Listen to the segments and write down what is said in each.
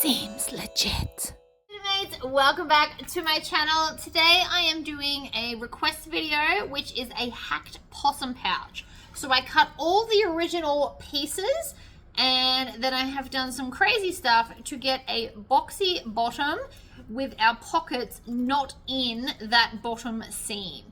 Seems legit. Mates, welcome back to my channel. Today I am doing a request video, which is a hacked possum pouch. So I cut all the original pieces and then I have done some crazy stuff to get a boxy bottom with our pockets not in that bottom seam.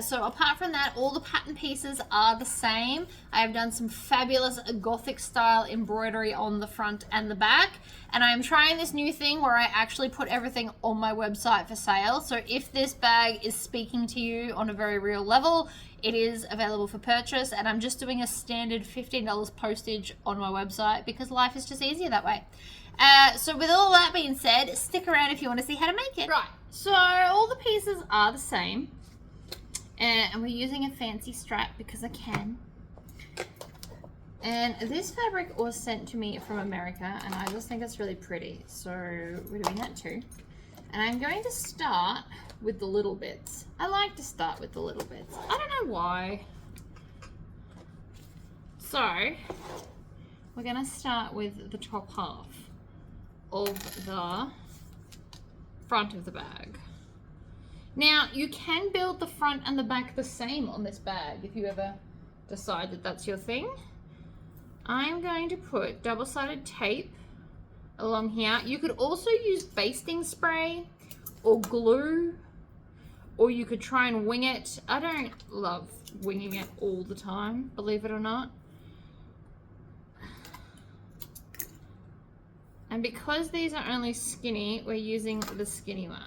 So apart from that, all the pattern pieces are the same. I have done some fabulous gothic style embroidery on the front and the back, and I am trying this new thing where I actually put everything on my website for sale. So if this bag is speaking to you on a very real level, it is available for purchase, and I'm just doing a standard $15 postage on my website because life is just easier that way. So with all that being said, stick around if you want to see how to make it. Right, so all the pieces are the same. And we're using a fancy strap because I can. And this fabric was sent to me from America, and I just think it's really pretty. So we're doing that too. And I'm going to start with the little bits. I like to start with the little bits. I don't know why. So we're going to start with the top half of the front of the bag. Now, you can build the front and the back the same on this bag if you ever decide that that's your thing. I'm going to put double-sided tape along here. You could also use basting spray or glue, or you could try and wing it. I don't love winging it all the time, believe it or not. And because these are only skinny, we're using the skinny one.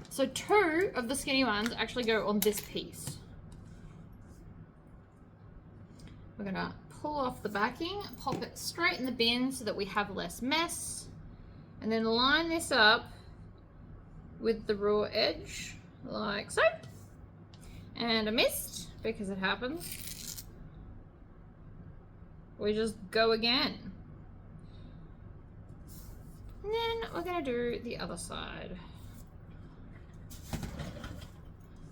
So 2 of the skinny ones actually go on this piece. We're gonna pull off the backing, pop it straight in the bin so that we have less mess, and then line this up with the raw edge, like so. And I missed, because it happens. We just go again. And then we're gonna do the other side.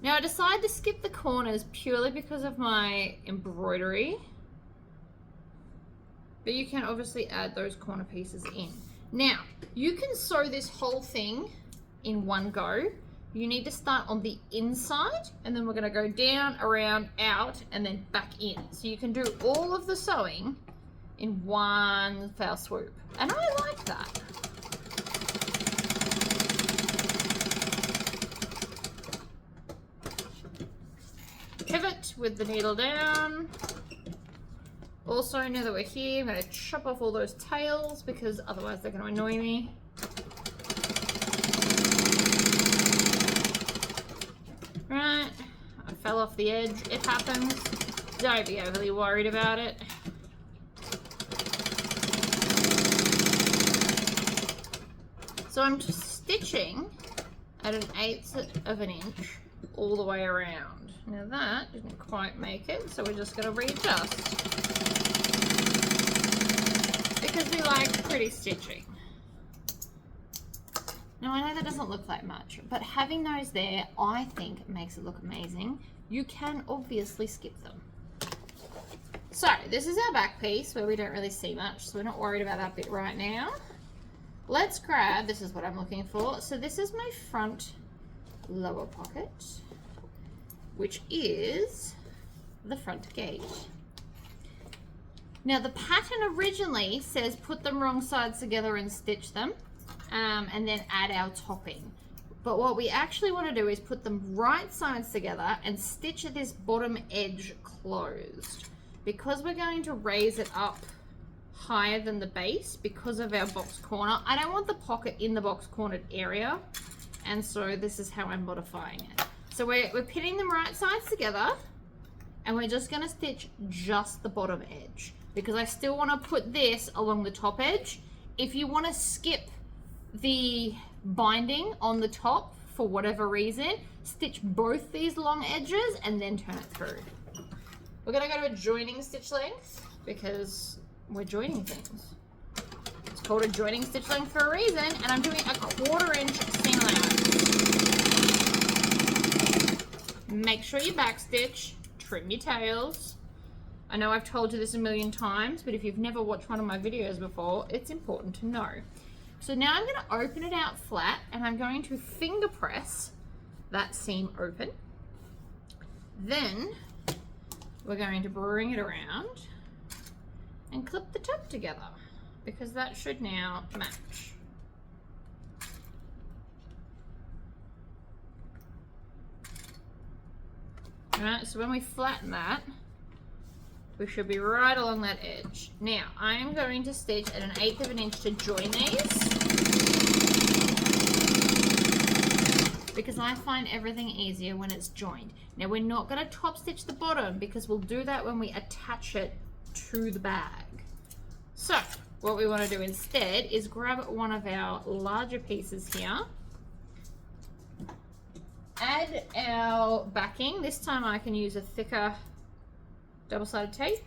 Now I decided to skip the corners purely because of my embroidery, but you can obviously add those corner pieces in. Now, you can sew this whole thing in one go. You need to start on the inside, and then we're gonna go down, around, out, and then back in. So you can do all of the sewing in one foul swoop, and I like that. Pivot with the needle down. Also, now that we're here, I'm going to chop off all those tails because otherwise they're going to annoy me. Right, I fell off the edge. It happens. Don't be overly worried about it. So I'm just stitching at 1/8 of an inch all the way around. Now that didn't quite make it, so we're just going to readjust because we like pretty stitching. Now I know that doesn't look like much, but having those there, I think makes it look amazing. You can obviously skip them. So this is our back piece where we don't really see much, so we're not worried about that bit right now. Let's grab, this is what I'm looking for. So this is my front lower pocket, which is the front gate. Now the pattern originally says put them wrong sides together and stitch them, and then add our topping. But what we actually want to do is put them right sides together and stitch this bottom edge closed. Because we're going to raise it up higher than the base because of our box corner, I don't want the pocket in the box cornered area, and so this is how I'm modifying it. So we're pitting them right sides together, and we're just going to stitch just the bottom edge because I still want to put this along the top edge. If you want to skip the binding on the top for whatever reason, stitch both these long edges and then turn it through. We're going to go to a joining stitch length because we're joining things. It's called a joining stitch length for a reason, and I'm doing a 1/4 inch seam allowance. Make sure you backstitch, trim your tails, I know I've told you this a million times, but if you've never watched one of my videos before, it's important to know. So now I'm going to open it out flat, and I'm going to finger press that seam open. Then we're going to bring it around and clip the top together, because that should now match. Alright, so when we flatten that, we should be right along that edge. Now, I am going to stitch at 1/8 of an inch to join these, because I find everything easier when it's joined. Now, we're not going to top stitch the bottom, because we'll do that when we attach it to the bag. So, what we want to do instead is grab one of our larger pieces here, add our backing. This time I can use a thicker double-sided tape.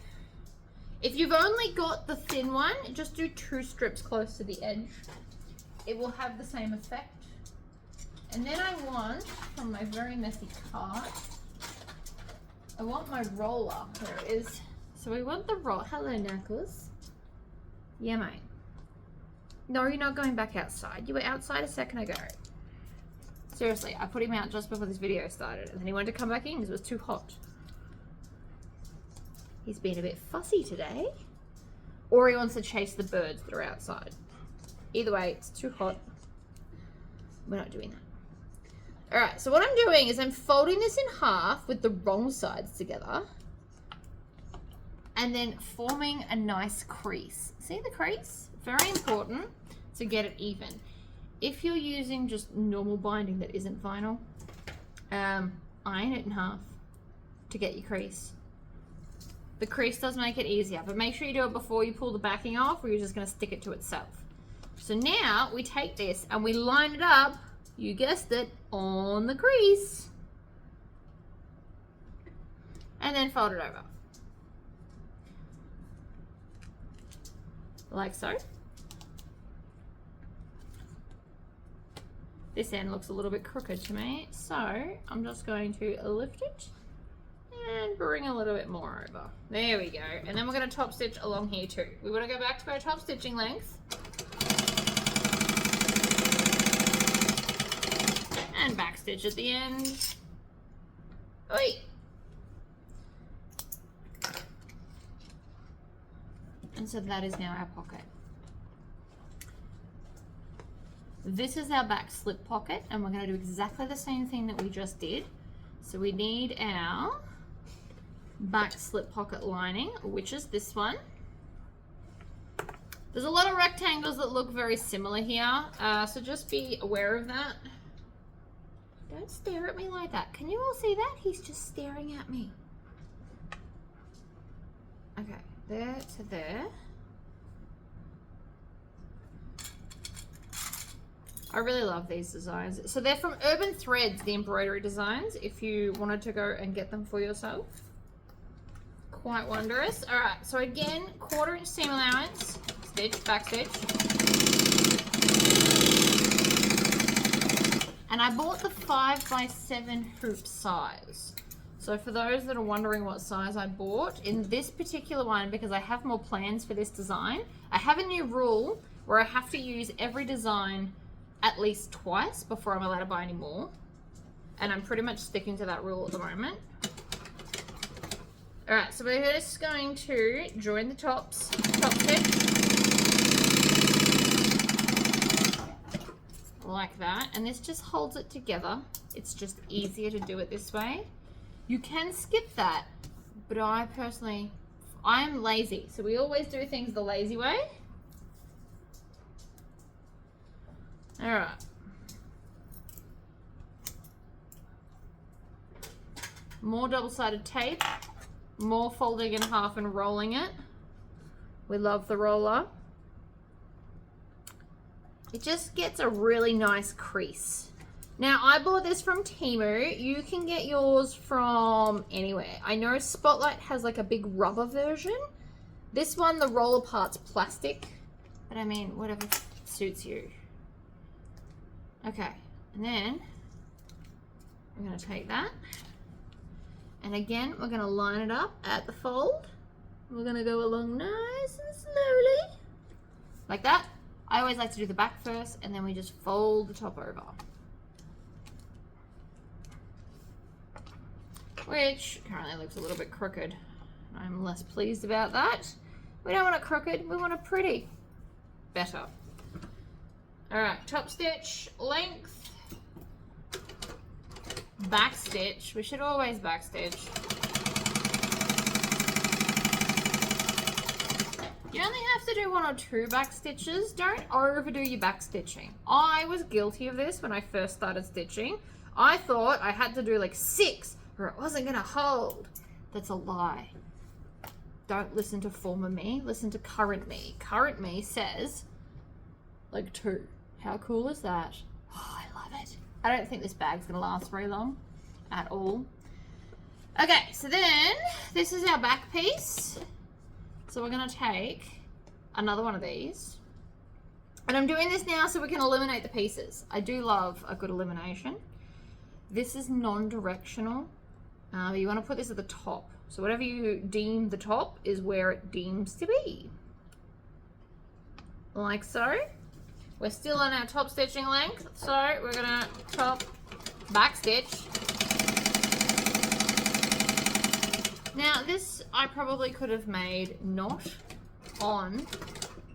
If you've only got the thin one, just do 2 strips close to the edge. It will have the same effect. And then I want, from my very messy cart, I want my roller. There it is. So we want the roll. Hello, Knuckles. Yeah, mate. No, you're not going back outside. You were outside a second ago. Seriously, I put him out just before this video started, and then he wanted to come back in because it was too hot. He's been a bit fussy today. Or he wants to chase the birds that are outside. Either way, it's too hot. We're not doing that. Alright, so what I'm doing is I'm folding this in half with the wrong sides together. And then forming a nice crease. See the crease? Very important to get it even. If you're using just normal binding that isn't vinyl, iron it in half to get your crease. The crease does make it easier, but make sure you do it before you pull the backing off, or you're just going to stick it to itself. So now we take this and we line it up, you guessed it, on the crease. And then fold it over. Like so. This end looks a little bit crooked to me, so I'm just going to lift it and bring a little bit more over. There we go. And then we're going to top stitch along here too. We want to go back to our top stitching length. And back stitch at the end. Oi! And so that is now our pocket. This is our back slip pocket, and we're going to do exactly the same thing that we just did. So we need our back slip pocket lining, which is this one. There's a lot of rectangles that look very similar here, so just be aware of that. Don't stare at me like that. Can you all see that? He's just staring at me. Okay, there to there. I really love these designs. So they're from Urban Threads, the embroidery designs, if you wanted to go and get them for yourself. Quite wondrous. All right, so again, 1/4 inch seam allowance, stitch, back stitch. And I bought the 5x7 hoop size. So for those that are wondering what size I bought, in this particular one, because I have more plans for this design, I have a new rule where I have to use every design at least twice before I'm allowed to buy any more. And I'm pretty much sticking to that rule at the moment. All right, so we're just going to join the top stitch. Like that, and this just holds it together. It's just easier to do it this way. You can skip that, but I'm lazy, so we always do things the lazy way. All right. More double-sided tape, more folding in half and rolling it. We love the roller. It just gets a really nice crease. Now, I bought this from Temu. You can get yours from anywhere. I know Spotlight has like a big rubber version. This one, the roller part's plastic, but I mean, whatever suits you. Okay, and then we're gonna take that, and again, we're gonna line it up at the fold we're gonna go along nice and slowly. Like that. I always like to do the back first, and then we just fold the top over. Which currently looks a little bit crooked. I'm less pleased about that. We don't want it crooked, we want it pretty. Better. Alright, top stitch, length, back stitch. We should always back stitch. You only have to do 1 or 2 back stitches. Don't overdo your back stitching. I was guilty of this when I first started stitching. I thought I had to do like 6 or it wasn't gonna hold. That's a lie. Don't listen to former me, listen to current me. Current me says like 2. How cool is that? Oh, I love it. I don't think this bag's gonna last very long at all. Okay, so then this is our back piece. So we're gonna take another one of these. And I'm doing this now so we can eliminate the pieces. I do love a good elimination. This is non-directional. But you wanna put this at the top. So whatever you deem the top is where it deems to be. Like so. We're still on our top stitching length. So we're gonna top back stitch. Now this I probably could have made not on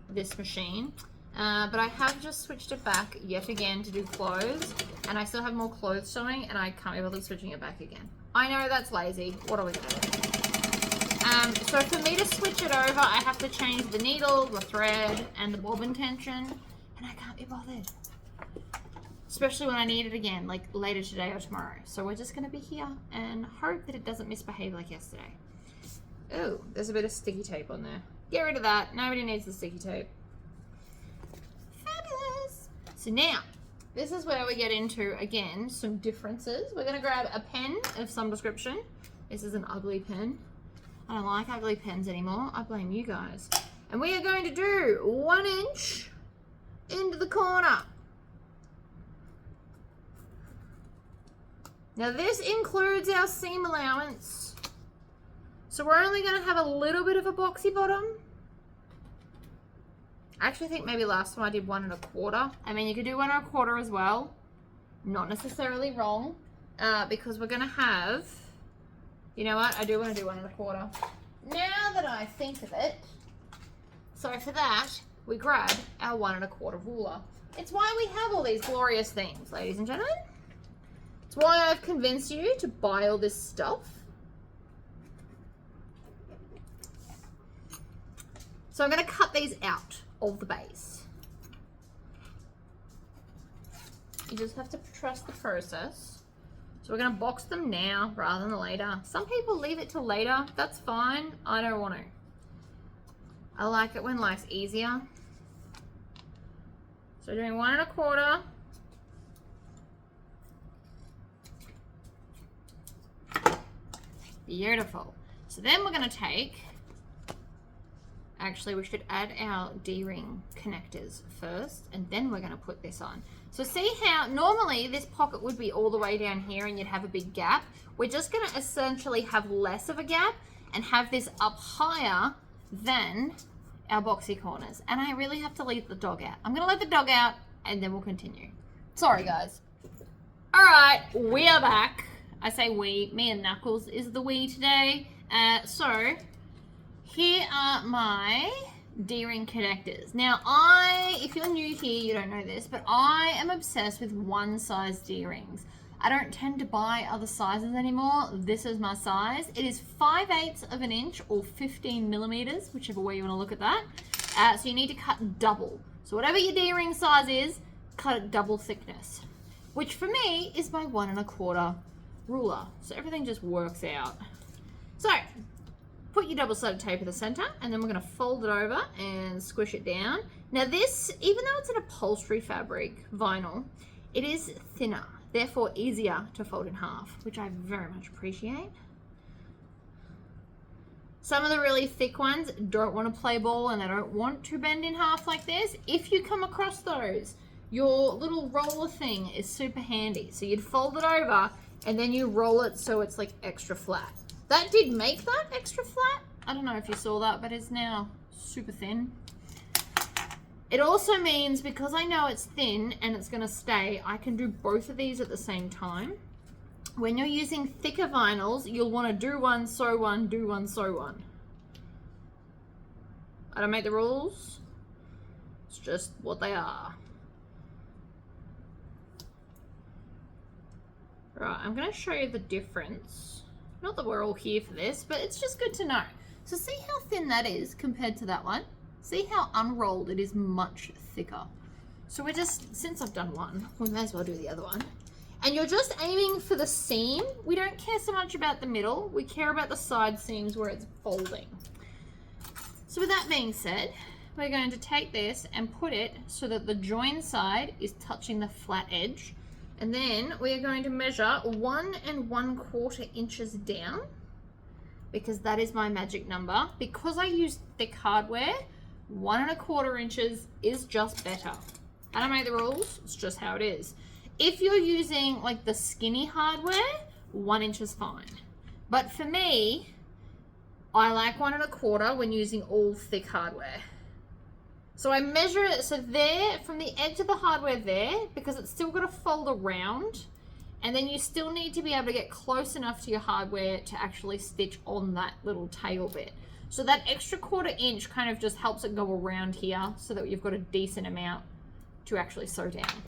this machine, but I have just switched it back yet again to do clothes, and I still have more clothes showing, and I can't be bothered switching it back again. I know that's lazy. What are we gonna do? So for me to switch it over, I have to change the needle, the thread, and the bobbin tension, and I can't be bothered. Especially when I need it again, like later today or tomorrow. So we're just gonna be here and hope that it doesn't misbehave like yesterday. Oh, there's a bit of sticky tape on there. Get rid of that. Nobody needs the sticky tape. Fabulous. So now, this is where we get into, again, some differences. We're gonna grab a pen of some description. This is an ugly pen. I don't like ugly pens anymore. I blame you guys. And we are going to do 1 inch into the corner. Now this includes our seam allowance. So we're only gonna have a little bit of a boxy bottom. I actually think maybe last time I did 1 1/4. I mean, you could do 1 1/4 as well. Not necessarily wrong, because we're gonna have, you know what? I do want to do 1 1/4. Now that I think of it, so for that, we grab our 1 1/4 ruler. It's why we have all these glorious things, ladies and gentlemen. It's why I've convinced you to buy all this stuff. So I'm going to cut these out of the base. You just have to trust the process. So we're going to box them now rather than later. Some people leave it till later. That's fine. I don't want to. I like it when life's easier. So doing 1 1/4. Beautiful. So then we're going to take, actually we should add our D-ring connectors first, and then we're going to put this on. So see how normally this pocket would be all the way down here and you'd have a big gap. We're just going to essentially have less of a gap and have this up higher than our boxy corners. And I really have to leave the dog out. I'm going to let the dog out and then we'll continue. Sorry guys. All right, we are back. I say we, me and Knuckles is the we today. So here are my D-ring connectors. Now if you're new here, you don't know this, but I am obsessed with 1 size D-rings. I don't tend to buy other sizes anymore. This is my size. It is 5/8 of an inch or 15 millimeters, whichever way you want to look at that. So you need to cut double. So whatever your D-ring size is, cut it double thickness, which for me is my 1 1/4 ruler. So everything just works out. So put your double-sided tape in the center, and then we're going to fold it over and squish it down. Now this, even though it's an upholstery fabric, vinyl, it is thinner, therefore easier to fold in half, which I very much appreciate. Some of the really thick ones don't want to play ball and they don't want to bend in half like this. If you come across those, your little roller thing is super handy. So you'd fold it over and then you roll it so it's like extra flat. That did make that extra flat. I don't know if you saw that, but it's now super thin. It also means because I know it's thin and it's going to stay, I can do both of these at the same time. When you're using thicker vinyls, you'll want to do one, sew one, do one, sew one. I don't make the rules. It's just what they are. Right, I'm going to show you the difference. Not that we're all here for this, but it's just good to know. So see how thin that is compared to that one? See how unrolled it is much thicker. So we're just, since I've done one, we may as well do the other one. And you're just aiming for the seam. We don't care so much about the middle. We care about the side seams where it's folding. So with that being said, we're going to take this and put it so that the join side is touching the flat edge. And then we are going to measure 1 1/4 inches down, because that is my magic number. Because I use thick hardware, 1 1/4 inches is just better. I don't make the rules, it's just how it is. If you're using like the skinny hardware, 1 inch is fine. But for me, I like 1 1/4 when using all thick hardware. So I measure it, so there, from the edge of the hardware there, because it's still got to fold around, and then you still need to be able to get close enough to your hardware to actually stitch on that little tail bit. So that extra 1/4 inch kind of just helps it go around here so that you've got a decent amount to actually sew down.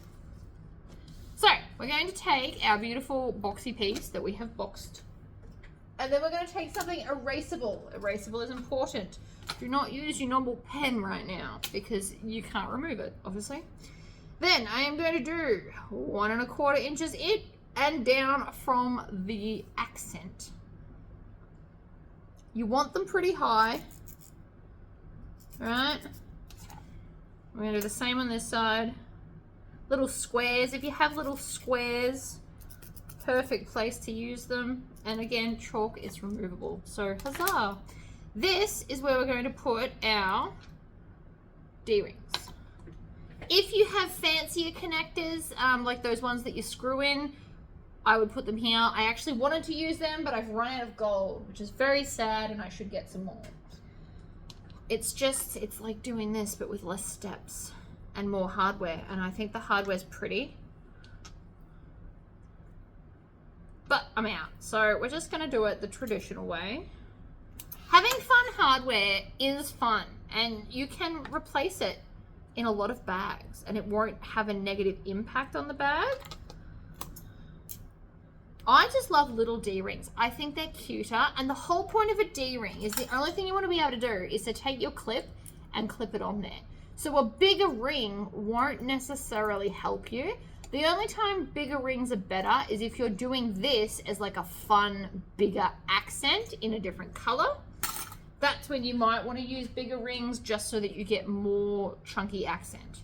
So we're going to take our beautiful boxy piece that we have boxed, and then we're going to take something erasable. Erasable is important. Do not use your normal pen right now because you can't remove it, obviously. Then I am going to do 1 1/4 inches in and down from the accent. You want them pretty high, right? We're going to do the same on this side. Little squares. If you have little squares, perfect place to use them. And again, chalk is removable. So huzzah! This is where we're going to put our D-rings. If you have fancier connectors, like those ones that you screw in, I would put them here. I actually wanted to use them, but I've run out of gold, which is very sad, and I should get some more. It's just, it's like doing this, but with less steps and more hardware, and I think the hardware's pretty. But I'm out, so we're just gonna do it the traditional way. Having fun hardware is fun, and you can replace it in a lot of bags, and it won't have a negative impact on the bag. I just love little D-rings. I think they're cuter, and the whole point of a D-ring is the only thing you want to be able to do is to take your clip and clip it on there. So a bigger ring won't necessarily help you. The only time bigger rings are better is if you're doing this as like a fun, bigger accent in a different color. That's when you might want to use bigger rings just so that you get more chunky accent.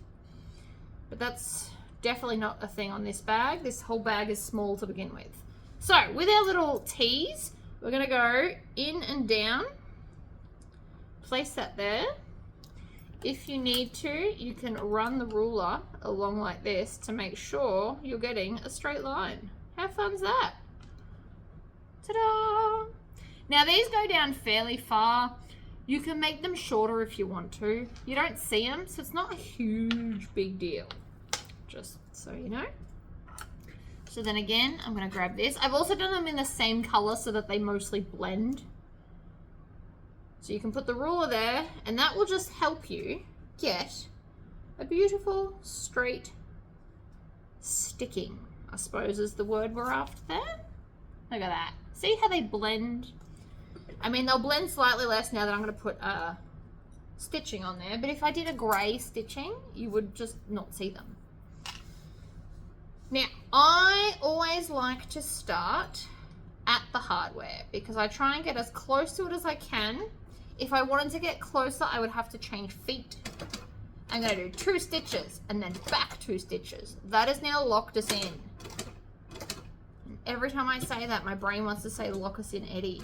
But that's definitely not a thing on this bag. This whole bag is small to begin with. So with our little T's, we're going to go in and down. Place that there. If you need to, you can run the ruler along like this to make sure you're getting a straight line. How fun's that? Ta-da! Now these go down fairly far. You can make them shorter if you want to. You don't see them, so it's not a huge big deal. Just so you know. So then again, I'm going to grab this. I've also done them in the same color so that they mostly blend. So you can put the ruler there, and that will just help you get a beautiful straight sticking, I suppose is the word we're after there. Look at that. See how they blend? I mean, they'll blend slightly less now that I'm going to put stitching on there, but if I did a grey stitching, you would just not see them. Now, I always like to start at the hardware because I try and get as close to it as I can. If I wanted to get closer, I would have to change feet. I'm going to do 2 stitches and then back 2 stitches. That is now locked us in. And every time I say that, my brain wants to say lock us in, Eddie.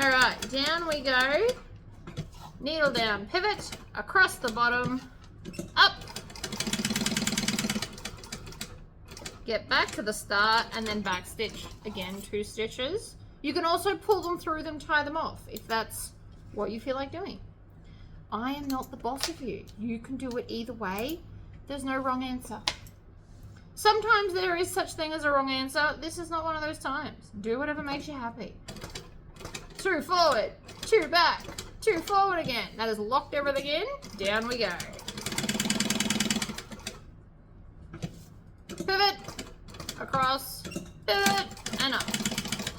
All right, down we go. Needle down, pivot, across the bottom, up. Get back to the start and then back stitch again 2 stitches. You can also pull them through them, tie them off, if that's what you feel like doing. I am not the boss of you. You can do it either way. There's no wrong answer. Sometimes there is such thing as a wrong answer. This is not one of those times. Do whatever makes you happy. 2 forward, 2 back, 2 forward again. That has locked everything in. Down we go. Pivot, across, pivot, and up.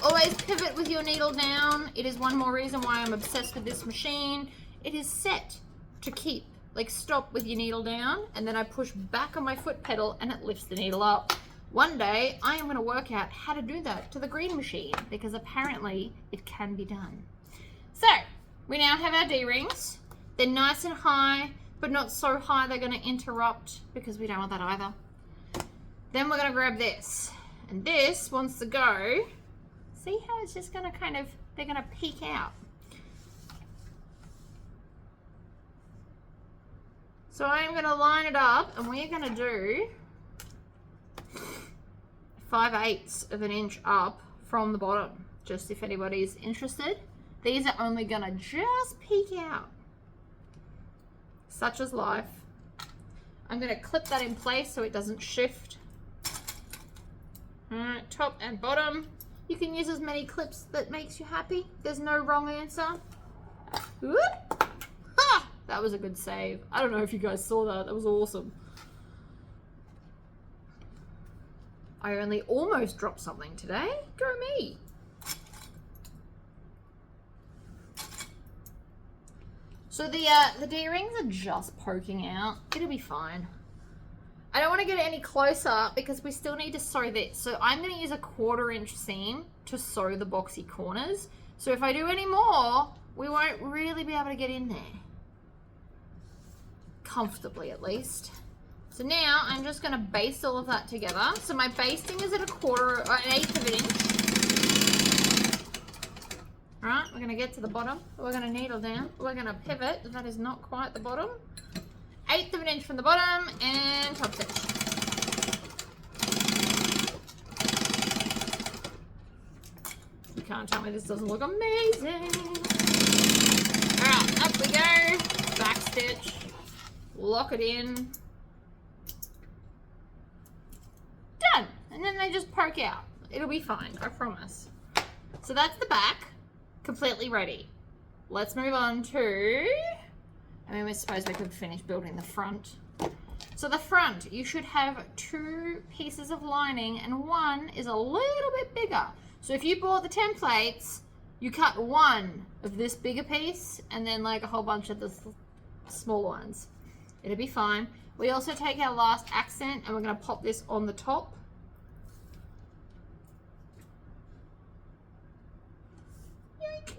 Always pivot with your needle down. It is one more reason why I'm obsessed with this machine. It is set to keep, like stop with your needle down, and then I push back on my foot pedal and it lifts the needle up. One day I am going to work out how to do that to the green machine, because apparently it can be done. So we now have our D-rings. They're nice and high, but not so high they're going to interrupt, because we don't want that either. Then we're going to grab this, and this wants to go. See how it's just going to kind of, they're going to peek out. So I'm going to line it up, and we're going to do 5/8 of an inch up from the bottom, just if anybody's interested. These are only going to just peek out. Such is life. I'm going to clip that in place so it doesn't shift. All right, top and bottom. You can use as many clips that makes you happy. There's no wrong answer. Whoop. Ha! That was a good save. I don't know if you guys saw that. That was awesome. I only almost dropped something today. Go me. So the D-rings are just poking out. It'll be fine. I don't want to get it any closer because we still need to sew this. So I'm going to use a 1/4 inch seam to sew the boxy corners. So if I do any more, we won't really be able to get in there. Comfortably at least. So now I'm just going to baste all of that together. So my basting is at a 1/4 or an 1/8 of an inch. All right, we're going to get to the bottom. We're going to needle down. We're going to pivot. That is not quite the bottom. 1/8 of an inch from the bottom and top stitch. You can't tell me this doesn't look amazing. All right, up we go. Back stitch. Lock it in. Done. And then they just poke out. It'll be fine, I promise. So that's the back, completely ready. Let's move on to, I mean, I suppose we could finish building the front. So the front, you should have 2 pieces of lining and one is a little bit bigger. So if you bought the templates, you cut one of this bigger piece and then like a whole bunch of the smaller ones. It'll be fine. We also take our last accent and we're going to pop this on the top. Yoink.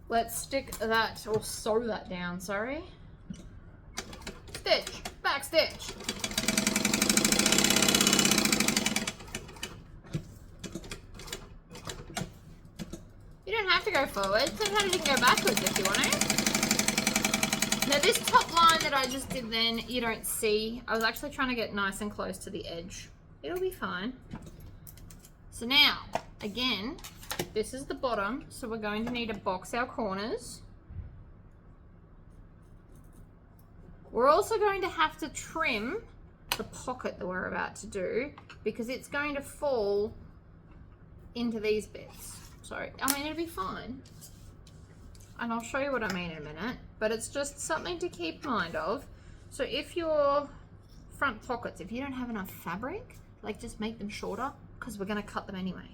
Let's stick that, or sew that down, sorry. Stitch, back stitch. You don't have to go forward. Sometimes you can go backwards if you want to. Now this top line that I just did then, you don't see. I was actually trying to get nice and close to the edge. It'll be fine. So now, again, this is the bottom, so we're going to need to box our corners. We're also going to have to trim the pocket that we're about to do because it's going to fall into these bits. So, I mean, it'll be fine. And I'll show you what I mean in a minute, but it's just something to keep mind of. So if your front pockets, if you don't have enough fabric, like just make them shorter because we're going to cut them anyway.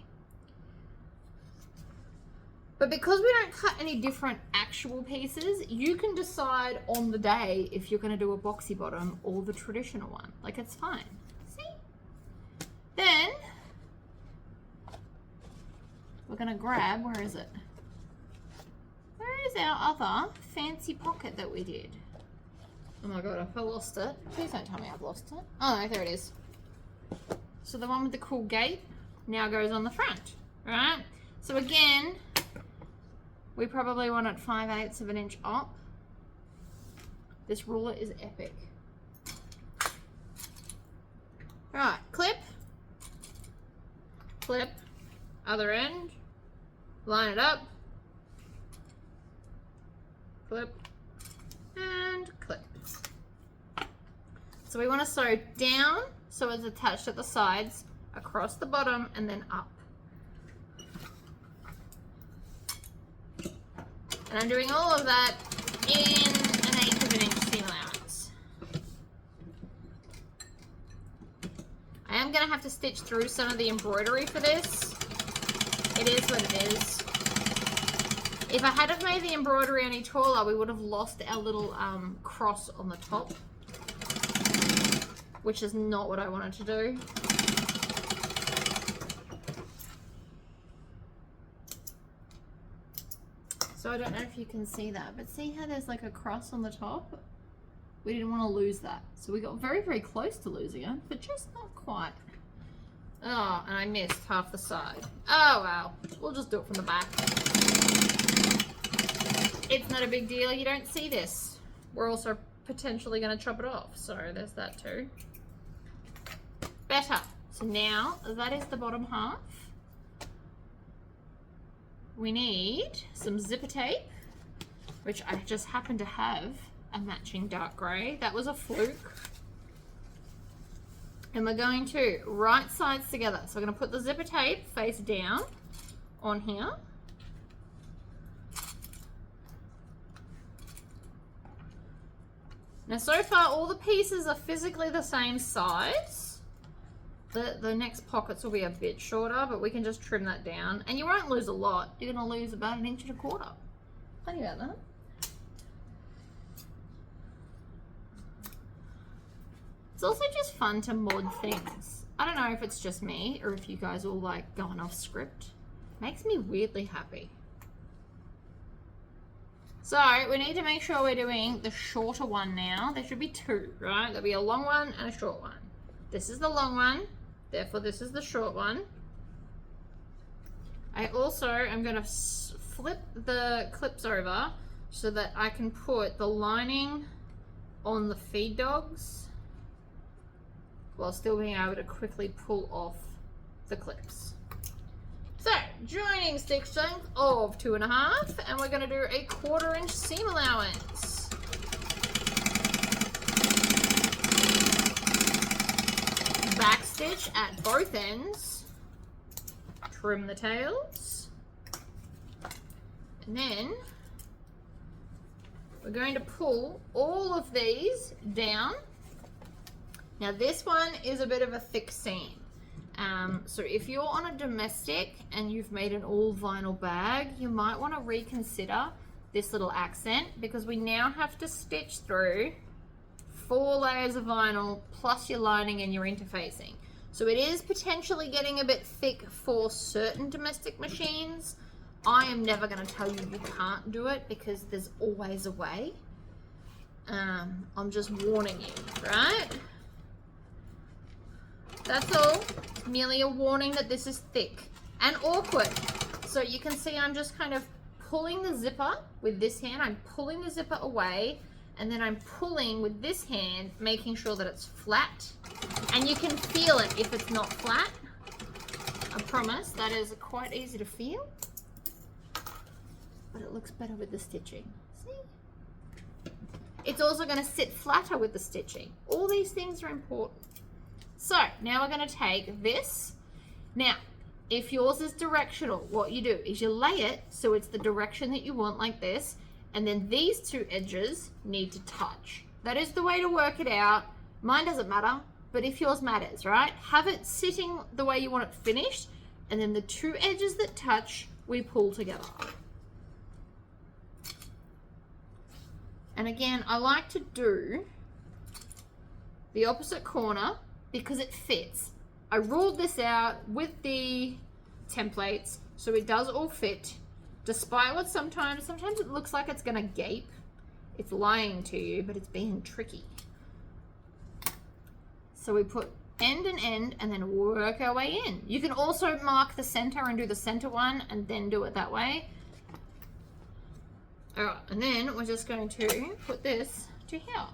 But because we don't cut any different actual pieces, you can decide on the day if you're going to do a boxy bottom or the traditional one. Like, it's fine. See? Then we're going to grab, where is it? Where is our other fancy pocket that we did? Oh my god, I lost it. Please don't tell me I've lost it. Oh no, there it is. So the one with the cool gate now goes on the front, right? So again, we probably want it 5/8 of an inch up. This ruler is epic. Right, clip, clip, other end, line it up, clip, and clip. So we want to sew down so it's attached at the sides, across the bottom, and then up. And I'm doing all of that in 1/8 of an inch seam allowance. I am going to have to stitch through some of the embroidery for this. It is what it is. If I had have made the embroidery any taller, we would have lost our little cross on the top, which is not what I wanted to do. So I don't know if you can see that, but see how there's like a cross on the top? We didn't want to lose that. So we got very, very close to losing it, but just not quite. Oh, and I missed half the side. Oh, well, we'll just do it from the back. It's not a big deal. You don't see this. We're also potentially going to chop it off. So there's that too. Better. So now that is the bottom half. We need some zipper tape, which I just happen to have a matching dark grey. That was a fluke. And we're going to right sides together. So we're going to put the zipper tape face down on here. Now so far all the pieces are physically the same size. The next pockets will be a bit shorter, but we can just trim that down. And you won't lose a lot. You're going to lose about 1 1/4 inches. Plenty about that. It's also just fun to mod things. I don't know if it's just me or if you guys all like going off script. Makes me weirdly happy. So we need to make sure we're doing the shorter one now. There should be 2, right? There'll be a long one and a short one. This is the long one. Therefore, this is the short one. I also am going to flip the clips over so that I can put the lining on the feed dogs while still being able to quickly pull off the clips. So, joining stitch length of 2.5, and we're going to do a 1/4 inch seam allowance. Back stitch at both ends, trim the tails, and then we're going to pull all of these down. Now this one is a bit of a thick seam, so if you're on a domestic and you've made an all vinyl bag, you might want to reconsider this little accent, because we now have to stitch through 4 layers of vinyl plus your lining and your interfacing. So it is potentially getting a bit thick for certain domestic machines. I am never going to tell you you can't do it, because there's always a way. I'm just warning you, right? That's all. Merely a warning that this is thick and awkward. So you can see I'm just kind of pulling the zipper with this hand. I'm pulling the zipper away, and then I'm pulling with this hand, making sure that it's flat. And you can feel it if it's not flat. I promise that is quite easy to feel. But it looks better with the stitching. See? It's also going to sit flatter with the stitching. All these things are important. So now we're going to take this. Now, if yours is directional, what you do is you lay it so it's the direction that you want, like this. And then these 2 edges need to touch. That is the way to work it out. Mine doesn't matter, but if yours matters, right? Have it sitting the way you want it finished, and then the 2 edges that touch, we pull together. And again, I like to do the opposite corner because it fits. I ruled this out with the templates, so it does all fit. Despite what sometimes it looks like it's gonna gape. It's lying to you, but it's being tricky. So we put end and end and then work our way in. You can also mark the center and do the center one and then do it that way. All right, and then we're just going to put this to here.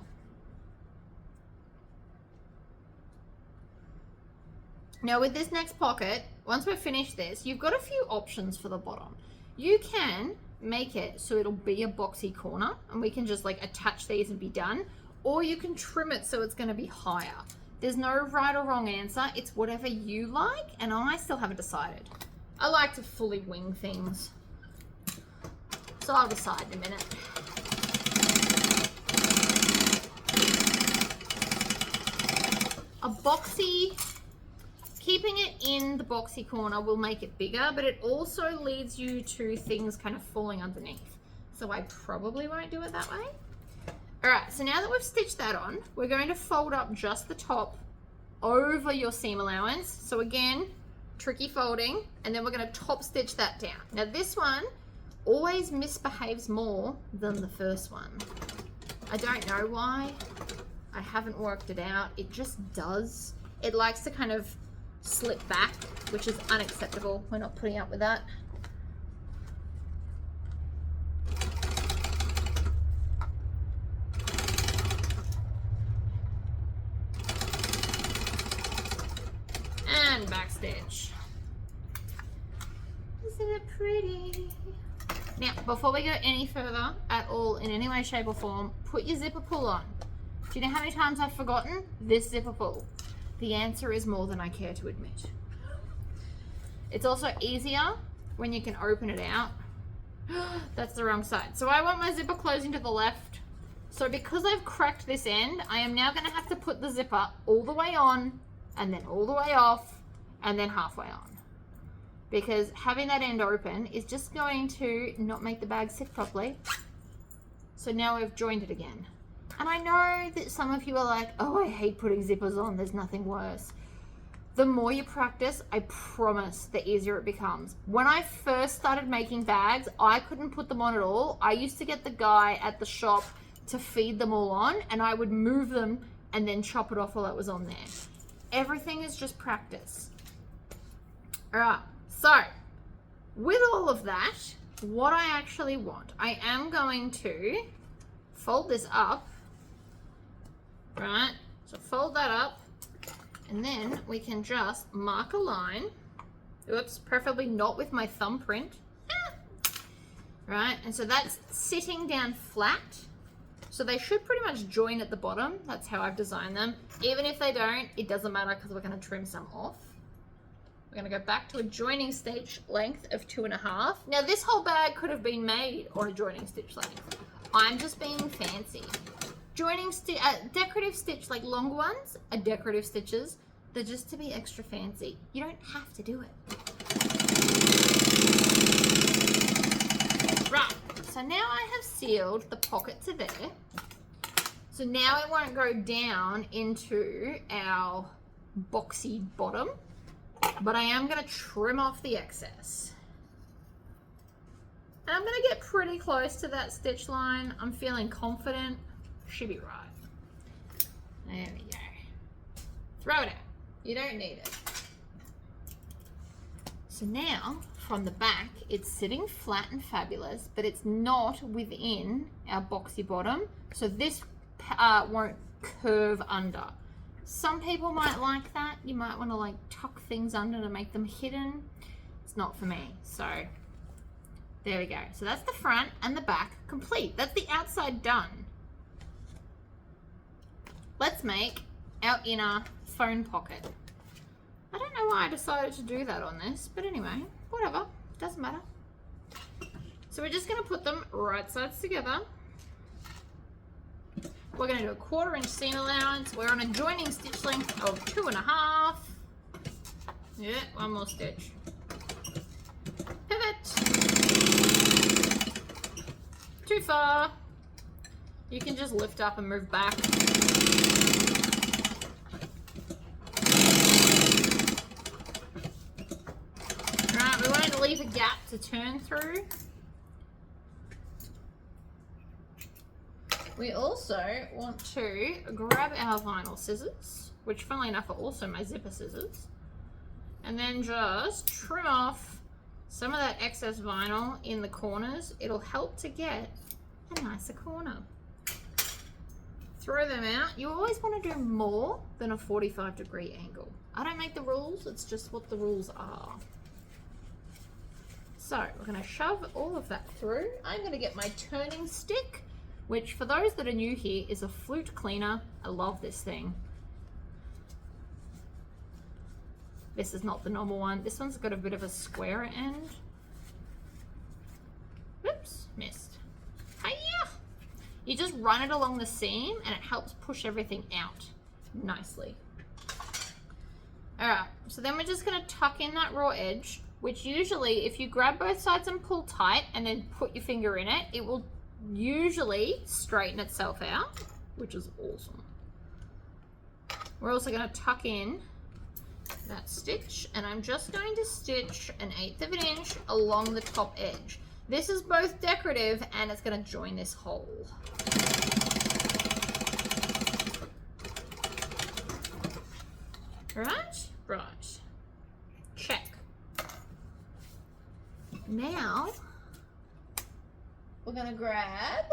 Now with this next pocket, once we've finished this, you've got a few options for the bottom. You can make it so it'll be a boxy corner and we can just like attach these and be done, or you can trim it so it's going to be higher. There's no right or wrong answer. It's whatever you like, and I still haven't decided. I like to fully wing things, so I'll decide in a minute. A boxy, keeping it in the boxy corner will make it bigger, but it also leads you to things kind of falling underneath. So I probably won't do it that way. All right, so now that we've stitched that on, we're going to fold up just the top over your seam allowance. So again, tricky folding, and then we're going to top stitch that down. Now this one always misbehaves more than the first one. I don't know why. I haven't worked it out. It just does. It likes to kind of slip back, which is unacceptable. We're not putting up with that. And back stitch. Isn't it pretty? Now, before we go any further at all in any way, shape or form, put your zipper pull on. Do you know how many times I've forgotten this zipper pull? The answer is more than I care to admit. It's also easier when you can open it out. That's the wrong side. So I want my zipper closing to the left. So because I've cracked this end, I am now going to have to put the zipper all the way on, and then all the way off, and then halfway on. Because having that end open is just going to not make the bag sit properly. So now we've joined it again. And I know that some of you are like, oh, I hate putting zippers on. There's nothing worse. The more you practice, I promise, the easier it becomes. When I first started making bags, I couldn't put them on at all. I used to get the guy at the shop to feed them all on, and I would move them and then chop it off while it was on there. Everything is just practice. All right, so with all of that, what I actually want, I am going to fold this up. Right, so fold that up, and then we can just mark a line. Oops, preferably not with my thumbprint. Right, and so that's sitting down flat. So they should pretty much join at the bottom. That's how I've designed them. Even if they don't, it doesn't matter because we're going to trim some off. We're going to go back to a joining stitch length of 2.5. Now this whole bag could have been made on a joining stitch length. I'm just being fancy. Joining decorative stitch, like longer ones, are decorative stitches. They're just to be extra fancy. You don't have to do it. Right, so now I have sealed the pocket to there. So now it won't go down into our boxy bottom, but I am going to trim off the excess. And I'm going to get pretty close to that stitch line. I'm feeling confident. Should be right. There we go. Throw it out. You don't need it. So now, from the back, it's sitting flat and fabulous, but it's not within our boxy bottom. So this won't curve under. Some people might like that. You might want to like tuck things under to make them hidden. It's not for me. So there we go. So that's the front and the back complete. That's the outside done. Let's make our inner phone pocket. I don't know why I decided to do that on this, but anyway, whatever, doesn't matter. So we're just going to put them right sides together. We're going to do a 1/4 inch seam allowance. We're on a joining stitch length of 2.5. Yeah, one more stitch. Pivot. Too far. You can just lift up and move back. Alright, we want to leave a gap to turn through. We also want to grab our vinyl scissors, which funnily enough are also my zipper scissors, and then just trim off some of that excess vinyl in the corners. It'll help to get a nicer corner. throw them out. You always want to do more than a 45-degree angle. I don't make the rules, it's just what the rules are. So we're going to shove all of that through. I'm going to get my turning stick, which for those that are new here is a flute cleaner. I love this thing. This is not the normal one. This one's got a bit of a square end. Oops, missed. Hiya! You just run it along the seam and it helps push everything out nicely. All right, so then we're just gonna tuck in that raw edge, which usually if you grab both sides and pull tight and then put your finger in it, it will usually straighten itself out, which is awesome. We're also gonna tuck in that stitch, and I'm just going to stitch 1/8 of an inch along the top edge. This is both decorative and it's going to join this hole. Right? Right. Check. Now, we're going to grab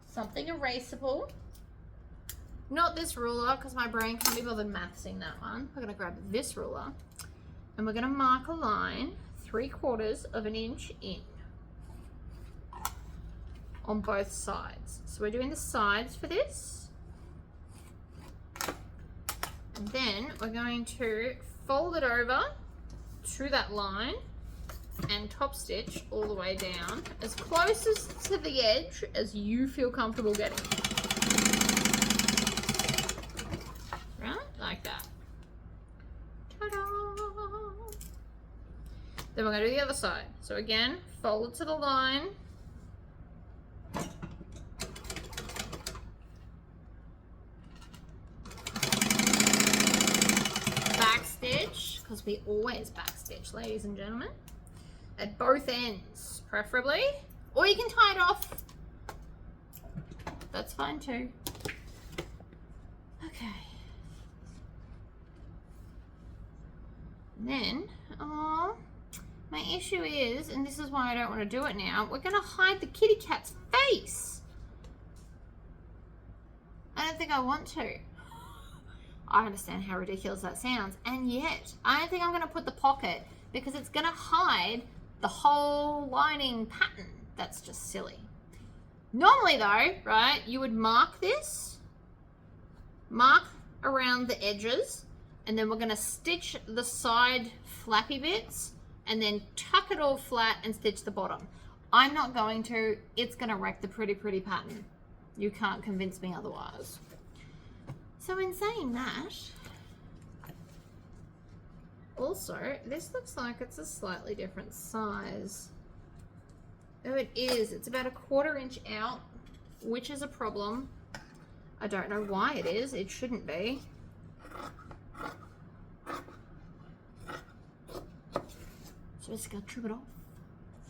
something erasable. Not this ruler, because my brain can't be bothered mathsing that one. We're going to grab this ruler, and we're going to mark a line 3/4 of an inch in on both sides. So we're doing the sides for this. And then we're going to fold it over to that line and top stitch all the way down as close as to the edge as you feel comfortable getting. Right? Like that. Ta-da! Then we're going to do the other side. So again, fold it to the line. Backstitch, because we always backstitch, ladies and gentlemen. At both ends, preferably. Or you can tie it off. That's fine too. Okay. And then, my issue is, and this is why I don't want to do it now, we're going to hide the kitty cat's face. I don't think I want to. I understand how ridiculous that sounds, and yet I don't think I'm going to put the pocket because it's going to hide the whole lining pattern. That's just silly. Normally though, right, you would mark this, mark around the edges, and then we're going to stitch the side flappy bits and then tuck it all flat and stitch the bottom. I'm not going to. It's going to wreck the pretty pattern. You can't convince me otherwise. So in saying that, also, this looks like it's a slightly different size. Oh, it is. It's about 1/4 inch out, which is a problem. I don't know why it is. It shouldn't be. So just gotta trim it off.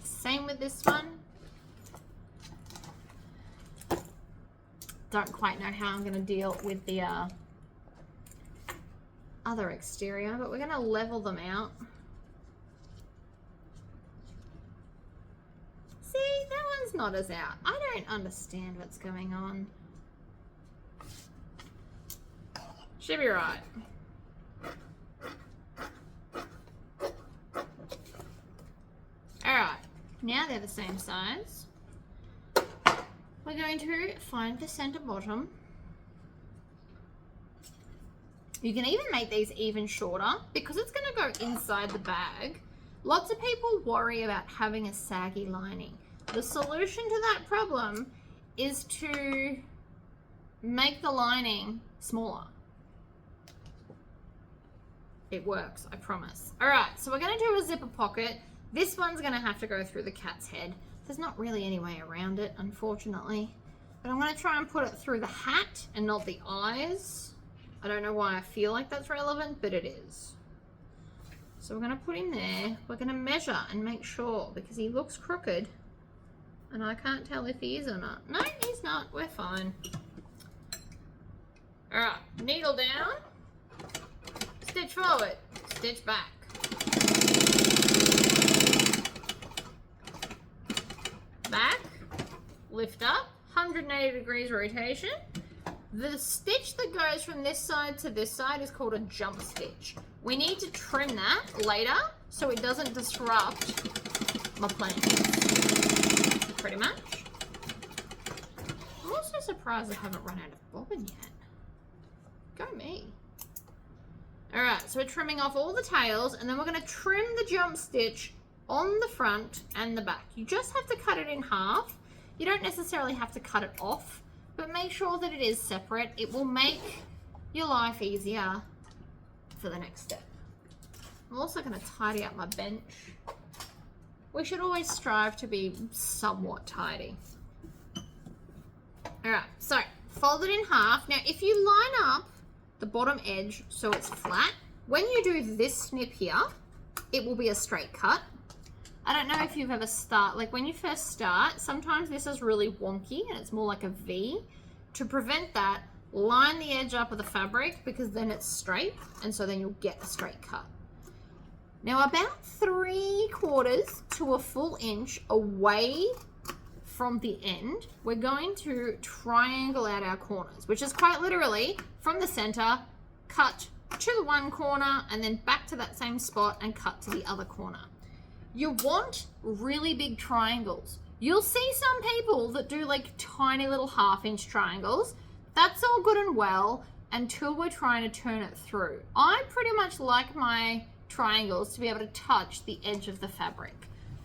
Same with this one. Don't quite know how I'm going to deal with the other exterior, but we're going to level them out. See, that one's not as out. I don't understand what's going on. Should be right. Alright, now they're the same size. We're going to find the center bottom. You can even make these even shorter because it's going to go inside the bag. Lots of people worry about having a saggy lining. The solution to that problem is to make the lining smaller. It works, I promise. All right, so we're going to do a zipper pocket. This one's going to have to go through the cat's head. There's not really any way around it, unfortunately. But I'm going to try and put it through the hat and not the eyes. I don't know why I feel like that's relevant, but it is. So we're going to put him there. We're going to measure and make sure because he looks crooked. And I can't tell if he is or not. No, he's not. We're fine. All right, needle down. Stitch forward. Stitch back. Back, lift up, 180 degrees rotation, The stitch that goes from this side to this side is called a jump stitch. We need to trim that later so it doesn't disrupt my plans. Pretty much. I'm also surprised I haven't run out of bobbin yet. Go me. Alright, so we're trimming off all the tails, and then we're going to trim the jump stitch on the front and the back. You just have to cut it in half. You don't necessarily have to cut it off, but make sure that it is separate. It will make your life easier for the next step. I'm also going to tidy up my bench. We should always strive to be somewhat tidy. Alright, so fold it in half. Now, if you line up the bottom edge so it's flat, when you do this snip here, it will be a straight cut. I don't know if you've ever like when you first start, sometimes this is really wonky and it's more like a V. To prevent that, line the edge up of the fabric because then it's straight, and so then you'll get a straight cut. Now about 3/4 to a full inch away from the end, we're going to triangle out our corners, which is quite literally from the center, cut to the one corner and then back to that same spot and cut to the other corner. You want really big triangles. You'll see some people that do like tiny little 1/2-inch triangles. That's all good and well until we're trying to turn it through. I pretty much like my triangles to be able to touch the edge of the fabric.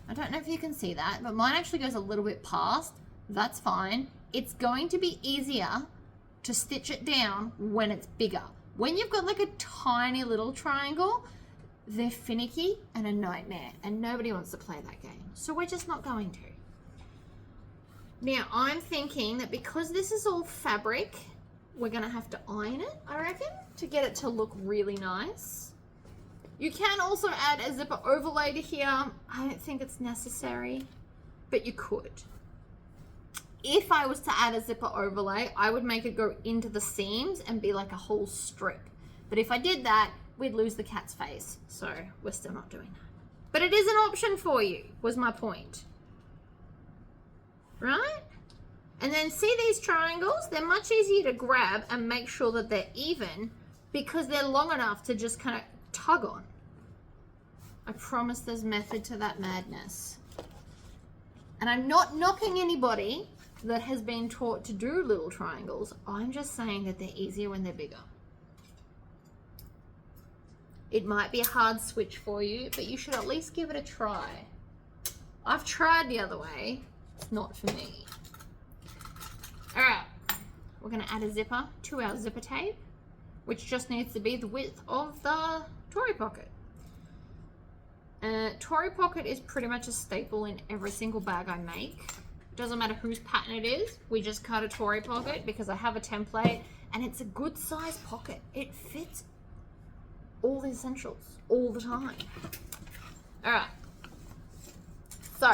I don't know if you can see that, but mine actually goes a little bit past. That's fine. It's going to be easier to stitch it down when it's bigger. When you've got like a tiny little triangle, they're finicky and a nightmare, and nobody wants to play that game. So we're just not going to. Now, I'm thinking that because this is all fabric, we're gonna have to iron it, I reckon, to get it to look really nice. You can also add a zipper overlay to here. I don't think it's necessary, but you could. If I was to add a zipper overlay, I would make it go into the seams and be like a whole strip. But if I did that, we'd lose the cat's face. So we're still not doing that. But it is an option for you, was my point. Right? And then see these triangles? They're much easier to grab and make sure that they're even because they're long enough to just kind of tug on. I promise there's method to that madness. And I'm not knocking anybody that has been taught to do little triangles. I'm just saying that they're easier when they're bigger. It might be a hard switch for you, but you should at least give it a try. I've tried the other way. It's not for me. All right, we're gonna add a zipper to our zipper tape, which just needs to be the width of the Tory pocket. Tory pocket is pretty much a staple in every single bag I make. Doesn't matter whose pattern it is, we just cut a Tory pocket because I have a template and it's a good size pocket. It fits all the essentials all the time. All right, so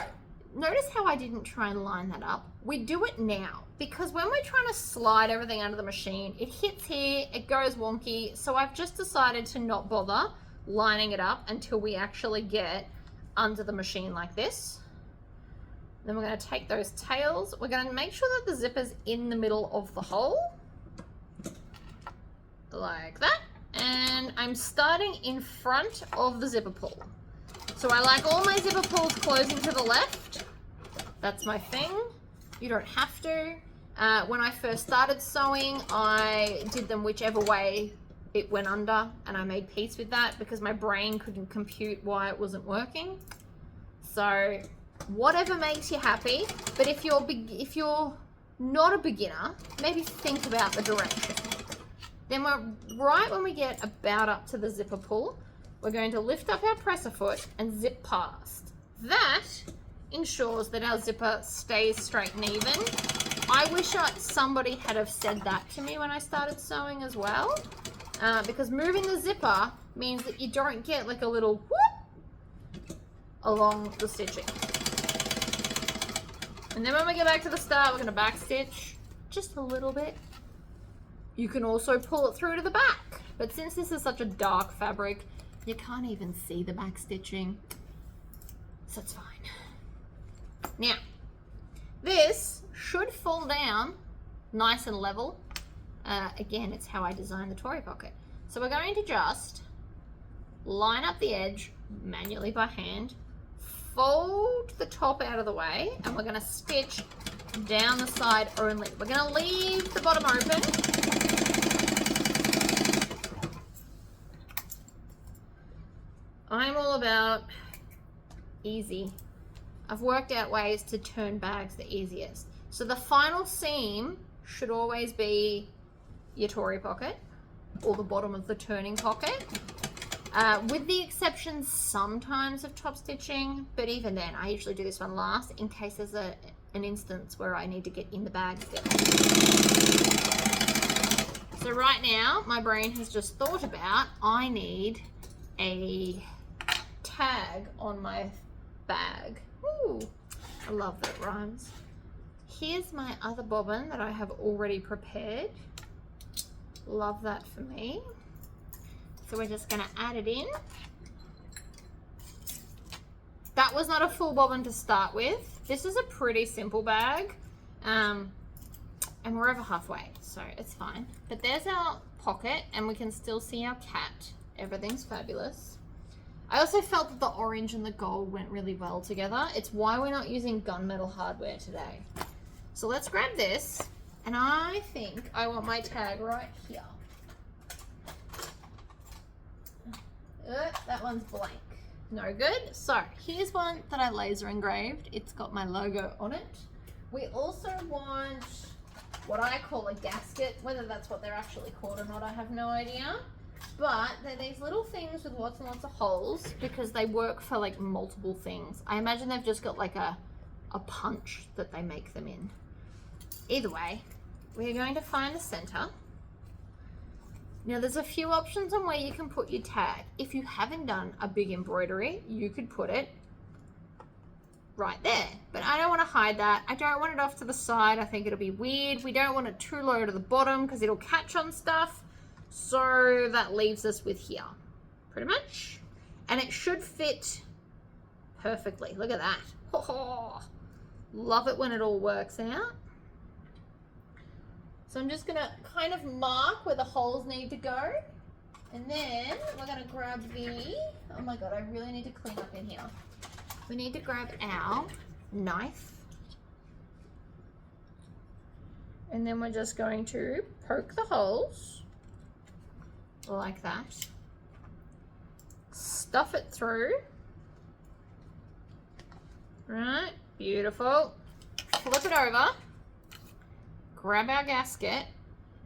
notice how I didn't try and line that up. We do it now because when we're trying to slide everything under the machine, it hits here, it goes wonky. So I've just decided to not bother lining it up until we actually get under the machine like this. Then we're going to take those tails. We're going to make sure that the zipper's in the middle of the hole. Like that. And I'm starting in front of the zipper pull. So I like all my zipper pulls closing to the left. That's my thing. You don't have to. When I first started sewing, I did them whichever way it went under, and I made peace with that because my brain couldn't compute why it wasn't working. So whatever makes you happy, but if you're not a beginner, maybe think about the direction. Then we're right when we get about up to the zipper pull, we're going to lift up our presser foot and zip past. That ensures that our zipper stays straight and even. I wish somebody had have said that to me when I started sewing as well, because moving the zipper means that you don't get like a little whoop along the stitching. And then when we get back to the start, we're going to back stitch just a little bit. You can also pull it through to the back, but since this is such a dark fabric, you can't even see the back stitching, so it's fine. Now, this should fall down nice and level. Again, it's how I designed the Tory pocket. So we're going to just line up the edge manually by hand, fold the top out of the way, and we're going to stitch down the side only. We're going to leave the bottom open. I'm all about easy. I've worked out ways to turn bags the easiest. So the final seam should always be your Tory pocket, or the bottom of the turning pocket, with the exception sometimes of top stitching, but even then I usually do this one last in case there's an instance where I need to get in the bag still. So right now my brain has just thought about, I need a tag on my bag. Ooh, I love that rhymes. Here's my other bobbin that I have already prepared. Love that for me. So we're just going to add it in. That was not a full bobbin to start with. This is a pretty simple bag. And we're over halfway, so it's fine. But there's our pocket, and we can still see our cat. Everything's fabulous. I also felt that the orange and the gold went really well together. It's why we're not using gunmetal hardware today. So let's grab this, and I think I want my tag right here. That one's blank. No good. So here's one that I laser engraved. It's got my logo on it. We also want what I call a gasket. Whether that's what they're actually called or not, I have no idea. But they're these little things with lots and lots of holes because they work for like multiple things. I imagine they've just got like a punch that they make them in. Either way, we're going to find the center. Now there's a few options on where you can put your tag. If you haven't done a big embroidery, you could put it right there. But I don't want to hide that. I don't want it off to the side. I think it'll be weird. We don't want it too low to the bottom because it'll catch on stuff. So that leaves us with here, pretty much. And it should fit perfectly. Look at that. Oh, love it when it all works out. So I'm just gonna kind of mark where the holes need to go. And then we're gonna grab oh my God, I really need to clean up in here. We need to grab our knife. And then we're just going to poke the holes like that. Stuff it through. Right, beautiful. Flip it over. Grab our gasket,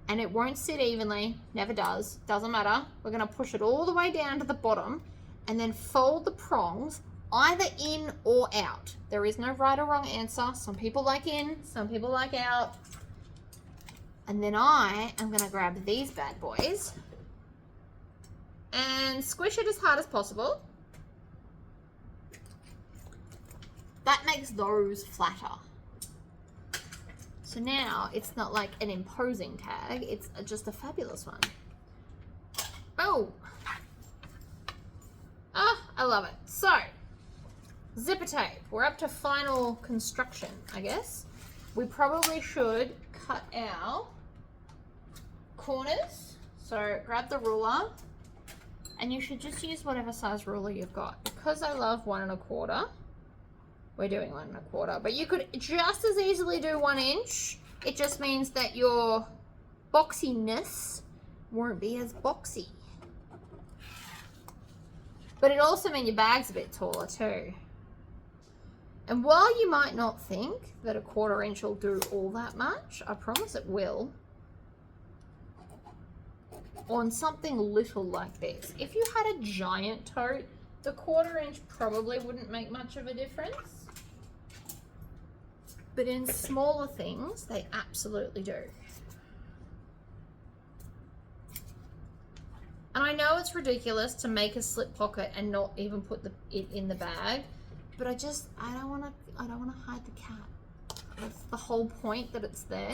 and it won't sit evenly, never does, doesn't matter. We're going to push it all the way down to the bottom and then fold the prongs either in or out. There is no right or wrong answer. Some people like in, some people like out. And then I am going to grab these bad boys and squish it as hard as possible. That makes those flatter. So now it's not like an imposing tag, it's just a fabulous one. Oh! Ah, I love it. So, zipper tape. We're up to final construction, I guess. We probably should cut our corners. So grab the ruler, and you should just use whatever size ruler you've got. Because I love 1 1/4, we're doing 1 1/4, but you could just as easily do 1 inch. It just means that your boxiness won't be as boxy. But it also means your bag's a bit taller too. And while you might not think that a 1/4 inch will do all that much, I promise it will. On something little like this. If you had a giant tote, the 1/4 inch probably wouldn't make much of a difference. But in smaller things, they absolutely do. And I know it's ridiculous to make a slip pocket and not even put it in the bag, but I don't want to hide the cat. That's the whole point, that it's there.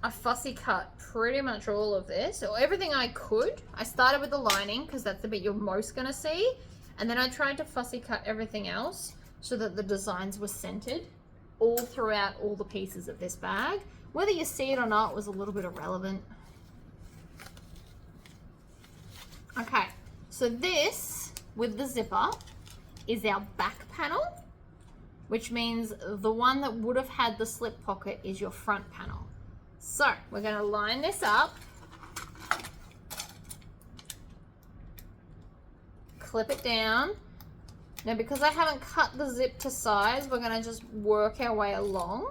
I fussy cut pretty much all of this, or everything I could. I started with the lining because that's the bit you're most going to see, and then I tried to fussy cut everything else so that the designs were centered. all throughout all the pieces of this bag. Whether you see it or not was a little bit irrelevant. Okay, so this, with the zipper, is our back panel, which means the one that would have had the slip pocket is your front panel. So we're going to line this up, clip it down. Now, because I haven't cut the zip to size, we're going to just work our way along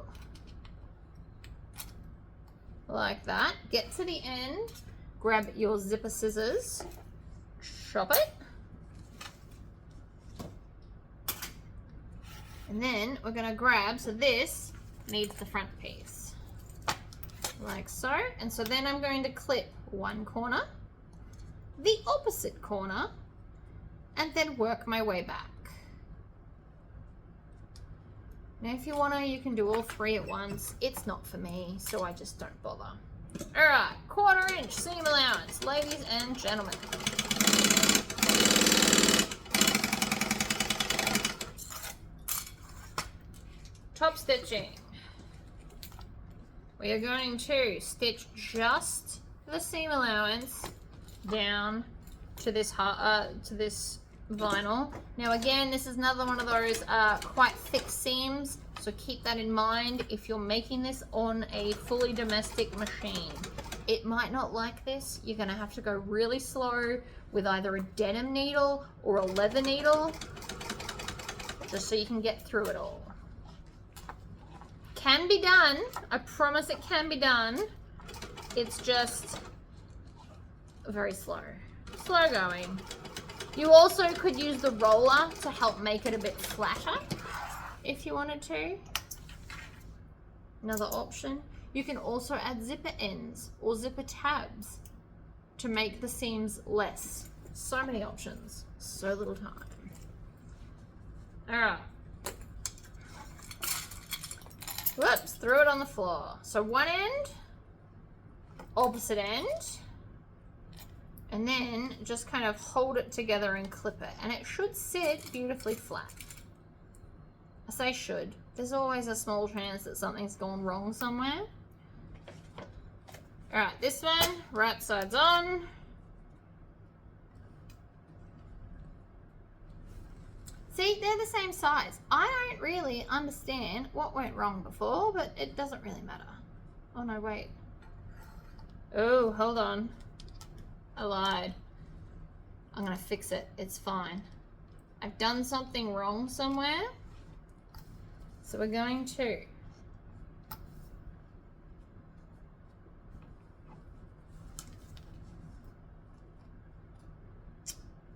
like that. Get to the end, grab your zipper scissors, chop it, and then we're going to grab, so this needs the front piece like so, and so then I'm going to clip one corner, the opposite corner, and then work my way back. Now if you want to, you can do all three at once. It's not for me, so I just don't bother. Alright, 1/4 inch seam allowance, ladies and gentlemen. Top stitching. We are going to stitch just the seam allowance down to this vinyl. Now again, this is another one of those quite thick seams, so keep that in mind if you're making this on a fully domestic machine. It might not like this. You're going to have to go really slow with either a denim needle or a leather needle, just so you can get through it all. Can be done. I promise it can be done. It's just very slow. Slow going. You also could use the roller to help make it a bit flatter if you wanted to. Another option. You can also add zipper ends or zipper tabs to make the seams less. So many options, so little time. All right. Whoops, threw it on the floor. So one end, opposite end, and then just kind of hold it together and clip it. And it should sit beautifully flat. I say should. There's always a small chance that something's gone wrong somewhere. All right, this one, right sides on. See, they're the same size. I don't really understand what went wrong before, but it doesn't really matter. Oh no, wait. Oh, hold on. I lied. I'm gonna fix it. It's fine. I've done something wrong somewhere. So we're going to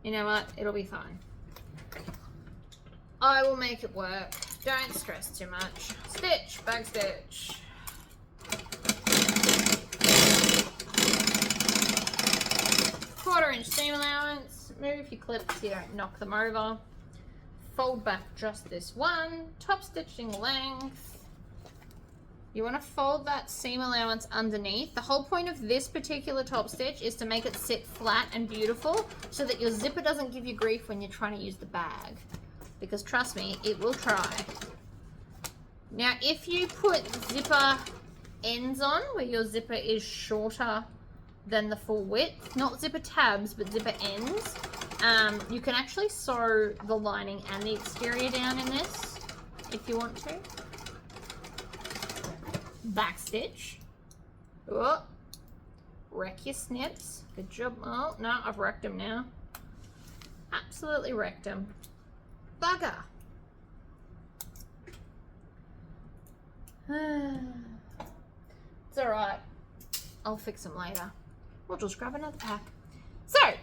you know what? It'll be fine. I will make it work. Don't stress too much. Stitch, back stitch. Quarter-inch seam allowance. Move your clips so you don't knock them over. Fold back just this one. Top stitching length. You want to fold that seam allowance underneath. The whole point of this particular top stitch is to make it sit flat and beautiful so that your zipper doesn't give you grief when you're trying to use the bag. Because trust me, it will try. Now, if you put zipper ends on, where your zipper is shorter than the full width, not zipper tabs, but zipper ends, you can actually sew the lining and the exterior down in this, if you want to. Back stitch. Oh, wreck your snips. Good job. Oh, no, I've wrecked them now. Absolutely wrecked them. Bugger. It's alright. I'll fix them later. We'll just grab another pack. So,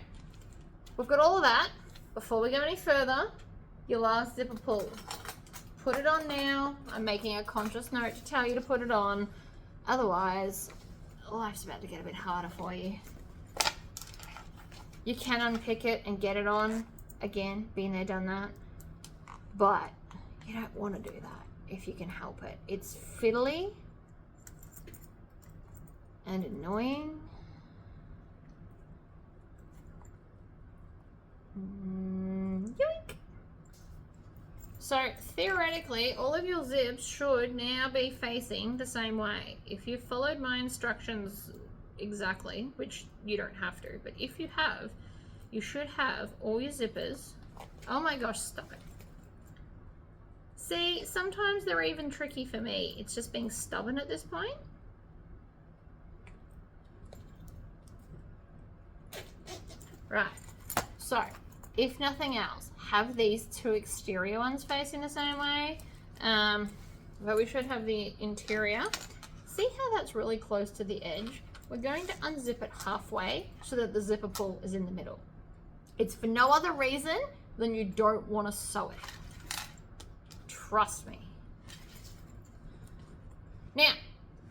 we've got all of that. Before we go any further, your last zipper pull. Put it on now. I'm making a conscious note to tell you to put it on. Otherwise, life's about to get a bit harder for you. You can unpick it and get it on. Again, been there, done that. But you don't want to do that if you can help it. It's fiddly and annoying. Yoink. So theoretically, all of your zips should now be facing the same way. If you followed my instructions exactly, which you don't have to, but if you have, you should have all your zippers. Oh my gosh, stop it. See, sometimes they're even tricky for me. It's just being stubborn at this point. Right, so if nothing else, have these two exterior ones facing the same way, but we should have the interior. See how that's really close to the edge? We're going to unzip it halfway so that the zipper pull is in the middle. It's for no other reason than you don't want to sew it. Trust me. Now,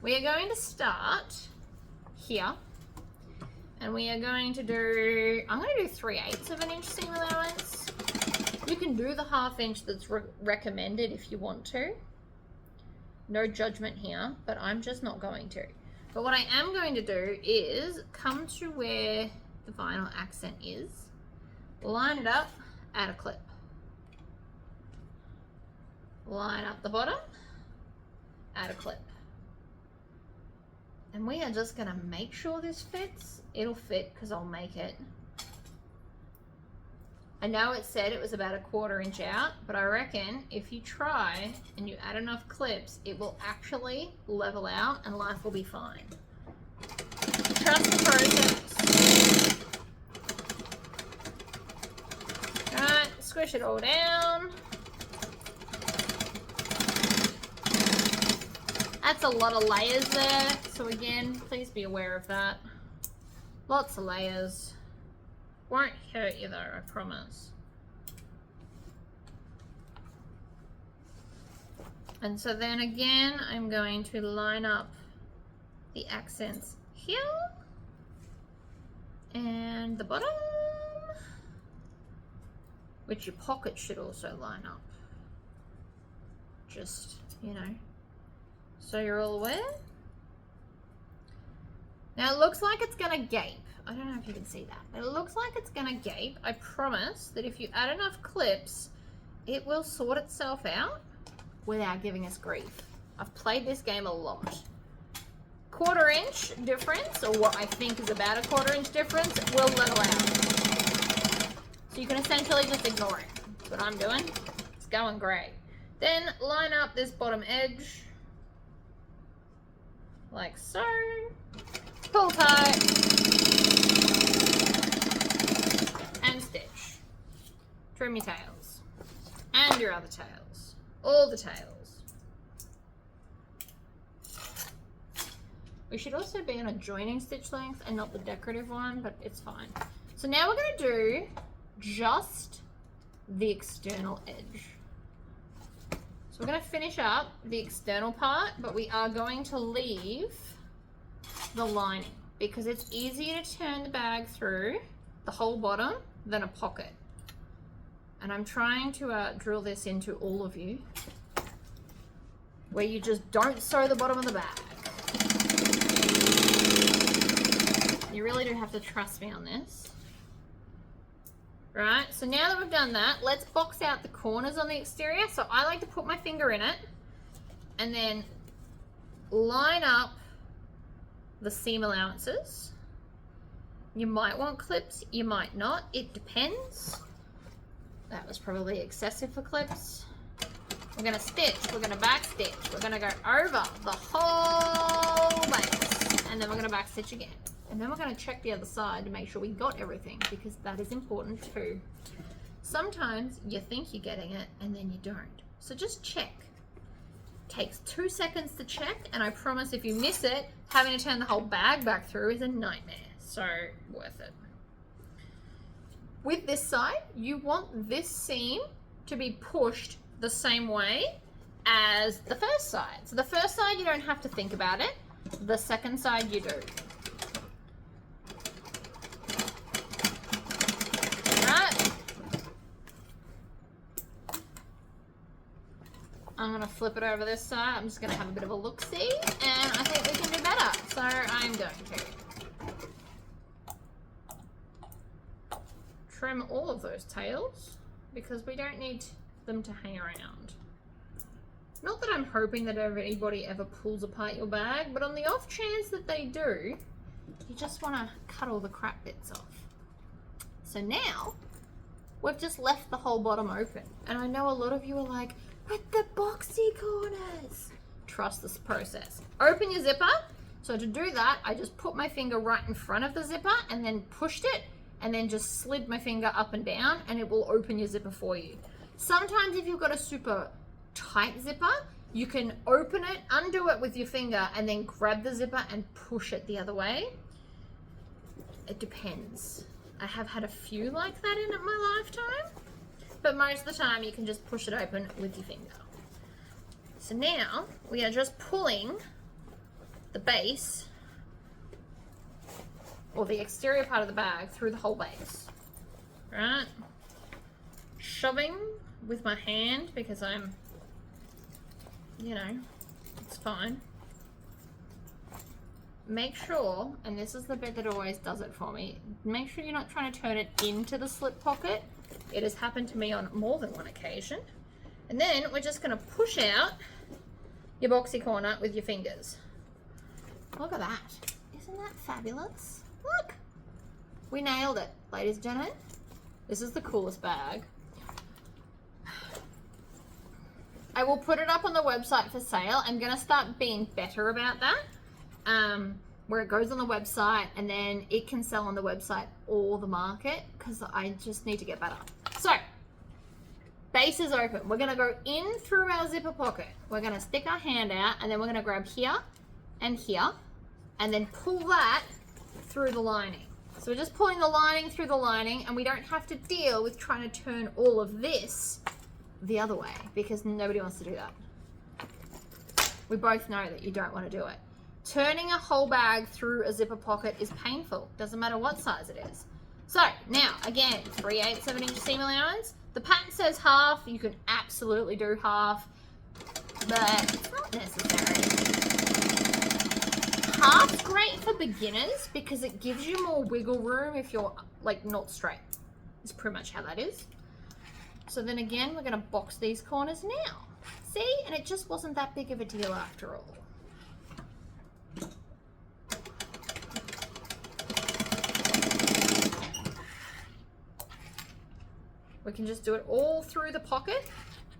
we are going to start here. And we are going to do, I'm going to do 3/8 of an inch seam allowance. You can do the 1/2 inch that's recommended if you want to. No judgment here, but I'm just not going to. But what I am going to do is come to where the vinyl accent is, line it up, add a clip. Line up the bottom, add a clip. And we are just gonna make sure this fits. It'll fit because I'll make it. I know it said it was about a 1/4 inch out, but I reckon if you try and you add enough clips, it will actually level out and life will be fine. Trust the process. Alright, squish it all down. That's a lot of layers there, so again, please be aware of that. Lots of layers. Won't hurt you though, I promise. And so then again, I'm going to line up the accents here and the bottom, which your pocket should also line up. Just, you know, so you're all aware. Now it looks like it's gonna gape. I don't know if you can see that, but it looks like it's gonna gape. I promise that if you add enough clips, it will sort itself out without giving us grief. I've played this game a lot. 1/4 inch difference, or what I think is about a 1/4 inch difference, will level out. So you can essentially just ignore it. That's what I'm doing. It's going great. Then line up this bottom edge like so. Pull tight and stitch. Trim your tails and your other tails, all the tails. We should also be on a joining stitch length and not the decorative one, but it's fine. So now we're going to do just the external edge. So we're going to finish up the external part, but we are going to leave the lining because it's easier to turn the bag through the whole bottom than a pocket. And I'm trying to drill this into all of you, where you just don't sew the bottom of the bag. You really do have to trust me on this. Right, so now that we've done that, let's box out the corners on the exterior. So I like to put my finger in it and then line up the seam allowances. You might want clips, you might not, it depends. That was probably excessive for clips. We're gonna stitch, we're gonna back stitch, we're gonna go over the whole base, and then we're gonna back stitch again. And then we're gonna check the other side to make sure we got everything, because that is important too. Sometimes you think you're getting it and then you don't. So just check. Takes 2 seconds to check, and I promise if you miss it, having to turn the whole bag back through is a nightmare. So worth it. With this side, you want this seam to be pushed the same way as the first side. So the first side, you don't have to think about it. The second side, you do. Right. I'm gonna flip it over this side. I'm just gonna have a bit of a look-see, and I think we can do better. So I'm going to trim all of those tails because we don't need them to hang around. Not that I'm hoping that anybody ever pulls apart your bag, but on the off chance that they do, you just want to cut all the crap bits off. So now, we've just left the whole bottom open. And I know a lot of you are like, but the boxy corners. Trust this process. Open your zipper. So to do that, I just put my finger right in front of the zipper and then pushed it and then just slid my finger up and down and it will open your zipper for you. Sometimes if you've got a super tight zipper, you can open it, undo it with your finger and then grab the zipper and push it the other way. It depends. I have had a few like that in my lifetime, but most of the time you can just push it open with your finger. So now we are just pulling the base or the exterior part of the bag through the whole base, right? Shoving with my hand because I'm, you know, it's fine. Make sure, and this is the bit that always does it for me, make sure you're not trying to turn it into the slip pocket. It has happened to me on more than one occasion. And then we're just going to push out your boxy corner with your fingers. Look at that. Isn't that fabulous? Look. We nailed it, ladies and gentlemen. This is the coolest bag. I will put it up on the website for sale. I'm going to start being better about that. Where it goes on the website and then it can sell on the website or the market because I just need to get better. So, base is open. We're going to go in through our zipper pocket. We're going to stick our hand out and then we're going to grab here and then pull that through the lining. So we're just pulling the lining through the lining and we don't have to deal with trying to turn all of this the other way because nobody wants to do that. We both know that you don't want to do it. Turning a whole bag through a zipper pocket is painful. Doesn't matter what size it is. So now, again, 3/8 of an inch seam allowance. The pattern says half. You can absolutely do half, but it's not necessary. Half's great for beginners because it gives you more wiggle room if you're like not straight. It's pretty much how that is. So then again, we're going to box these corners now. See? And it just wasn't that big of a deal after all. We can just do it all through the pocket,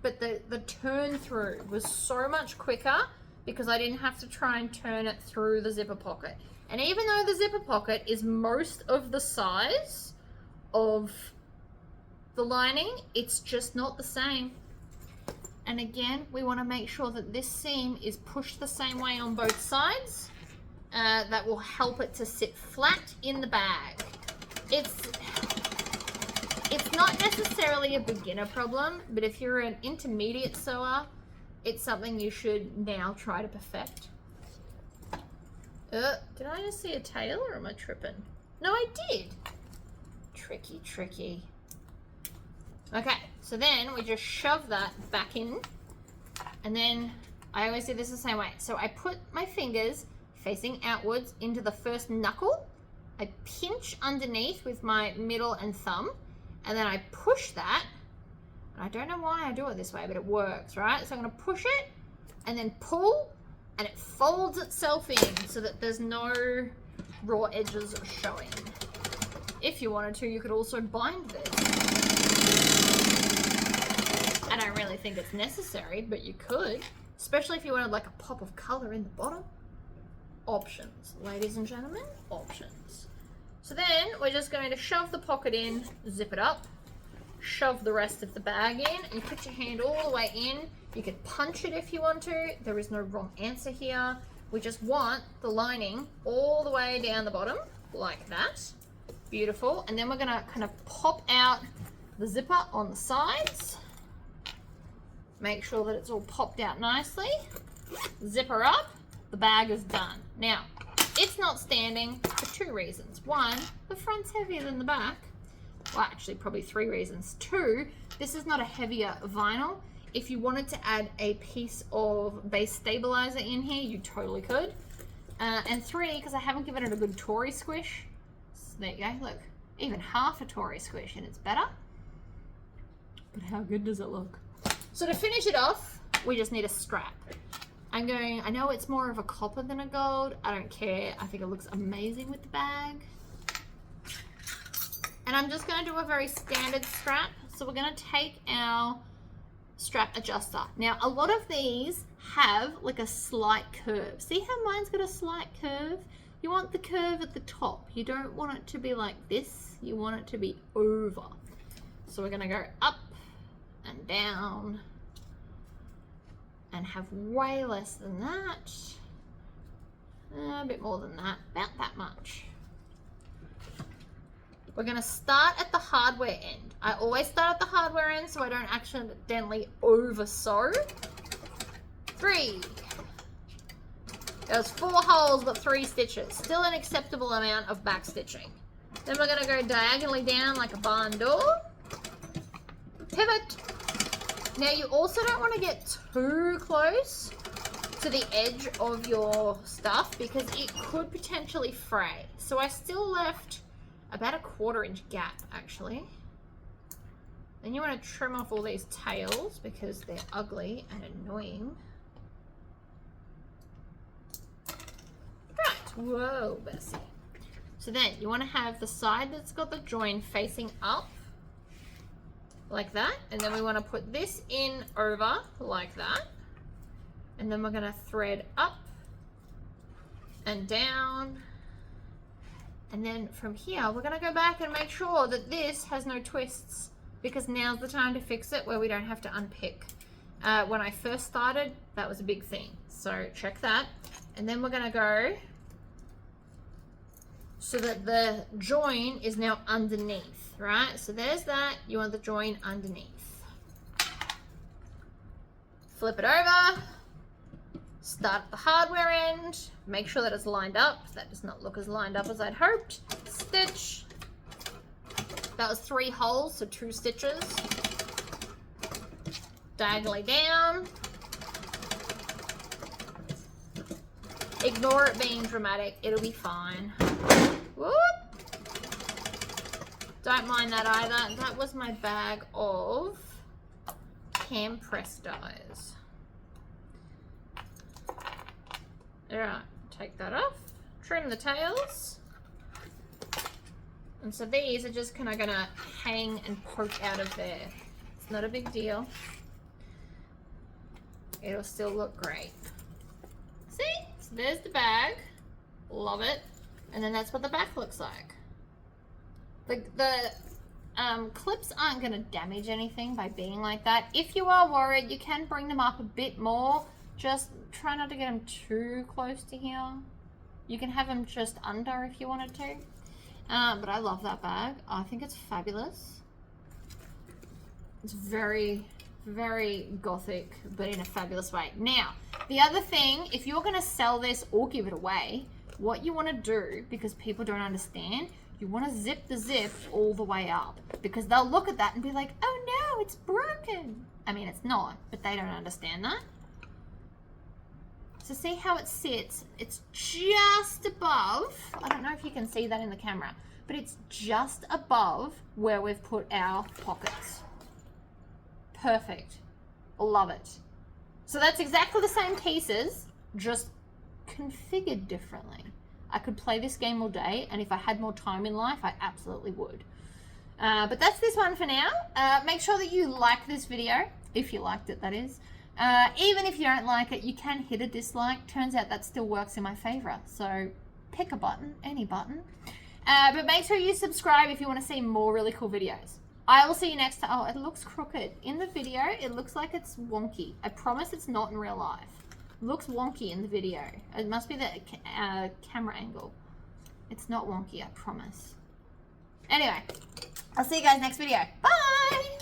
but the turn through was so much quicker because I didn't have to try and turn it through the zipper pocket. And even though the zipper pocket is most of the size of the lining, it's just not the same. And again, we want to make sure that this seam is pushed the same way on both sides. That will help it to sit flat in the bag. It's not necessarily a beginner problem, but if you're an intermediate sewer, it's something you should now try to perfect. Did I just see a tail or am I tripping? No, I did. Tricky, tricky. Okay, so then we just shove that back in, and then I always do this the same way. So I put my fingers facing outwards into the first knuckle. I pinch underneath with my middle and thumb, and then I push that. And I don't know why I do it this way, but it works, right? So I'm going to push it and then pull, and it folds itself in so that there's no raw edges showing. If you wanted to, you could also bind this. I don't really think it's necessary, but you could, especially if you wanted like a pop of color in the bottom. Options, ladies and gentlemen, options. So then we're just going to shove the pocket in, zip it up, shove the rest of the bag in, and put your hand all the way in. You could punch it if you want to. There is no wrong answer here. We just want the lining all the way down the bottom, like that. Beautiful. And then we're going to kind of pop out the zipper on the sides. Make sure that it's all popped out nicely. Zipper up. The bag is done. Now, it's not standing for two reasons. One, the front's heavier than the back. Well, actually, probably three reasons. Two, this is not a heavier vinyl. If you wanted to add a piece of base stabilizer in here, you totally could. And three, because I haven't given it a good Tory squish. So there you go, look. Even half a Tory squish and it's better. But how good does it look? So to finish it off, we just need a strap. I know it's more of a copper than a gold. I don't care. I think it looks amazing with the bag. And I'm just going to do a very standard strap. So we're going to take our strap adjuster. Now, a lot of these have like a slight curve. See how mine's got a slight curve? You want the curve at the top. You don't want it to be like this. You want it to be over. So we're going to go up and down and have way less than that. A bit more than that, about that much. We're going to start at the hardware end. I always start at the hardware end so I don't accidentally over sew. 3. There's 4 holes but 3 stitches. Still an acceptable amount of back stitching. Then we're going to go diagonally down like a barn door. Pivot. Now you also don't want to get too close to the edge of your stuff because it could potentially fray. So I still left about a 1/4 inch gap actually. Then you want to trim off all these tails because they're ugly and annoying. Right, whoa, Bessie. So then you want to have the side that's got the join facing up like that, and then we want to put this in over like that, and then we're going to thread up and down, and then from here we're going to go back and make sure that this has no twists because now's the time to fix it where we don't have to unpick. When I first started, that was a big thing, so check that. And then we're going to go so that the join is now underneath, right? So there's that. You want the join underneath. Flip it over. Start at the hardware end. Make sure that it's lined up. That does not look as lined up as I'd hoped. Stitch. That was 3 holes, so 2 stitches. Diagonally down. Ignore it being dramatic. It'll be fine. Whoop. Don't mind that either. That was my bag of hand press dies. Alright, take that off. Trim the tails. And so these are just kind of going to hang and poke out of there. It's not a big deal. It'll still look great. See? So there's the bag. Love it. And then that's what the back looks like. The clips aren't going to damage anything by being like that. If you are worried, you can bring them up a bit more. Just try not to get them too close to here. You can have them just under if you wanted to. But I love that bag. I think it's fabulous. It's very, very gothic, but in a fabulous way. Now, the other thing, if you're going to sell this or give it away, what you want to do, because people don't understand, you want to zip the zip all the way up, because they'll look at that and be like, oh no, it's broken. I mean, it's not, but they don't understand that. So see how it sits? It's just above, I don't know if you can see that in the camera, but it's just above where we've put our pockets. Perfect. Love it. So that's exactly the same pieces, just configured differently. I could play this game all day, and if I had more time in life, I absolutely would. But that's this one for now. Make sure that you like this video, if you liked it, that is. Even if you don't like it, you can hit a dislike. Turns out that still works in my favor. So pick a button, any button. But make sure you subscribe if you want to see more really cool videos. I will see you next time. Oh, it looks crooked. In the video, it looks like it's wonky. I promise it's not in real life. It looks wonky in the video. It must be the camera angle. It's not wonky, I promise. Anyway, I'll see you guys next video. Bye!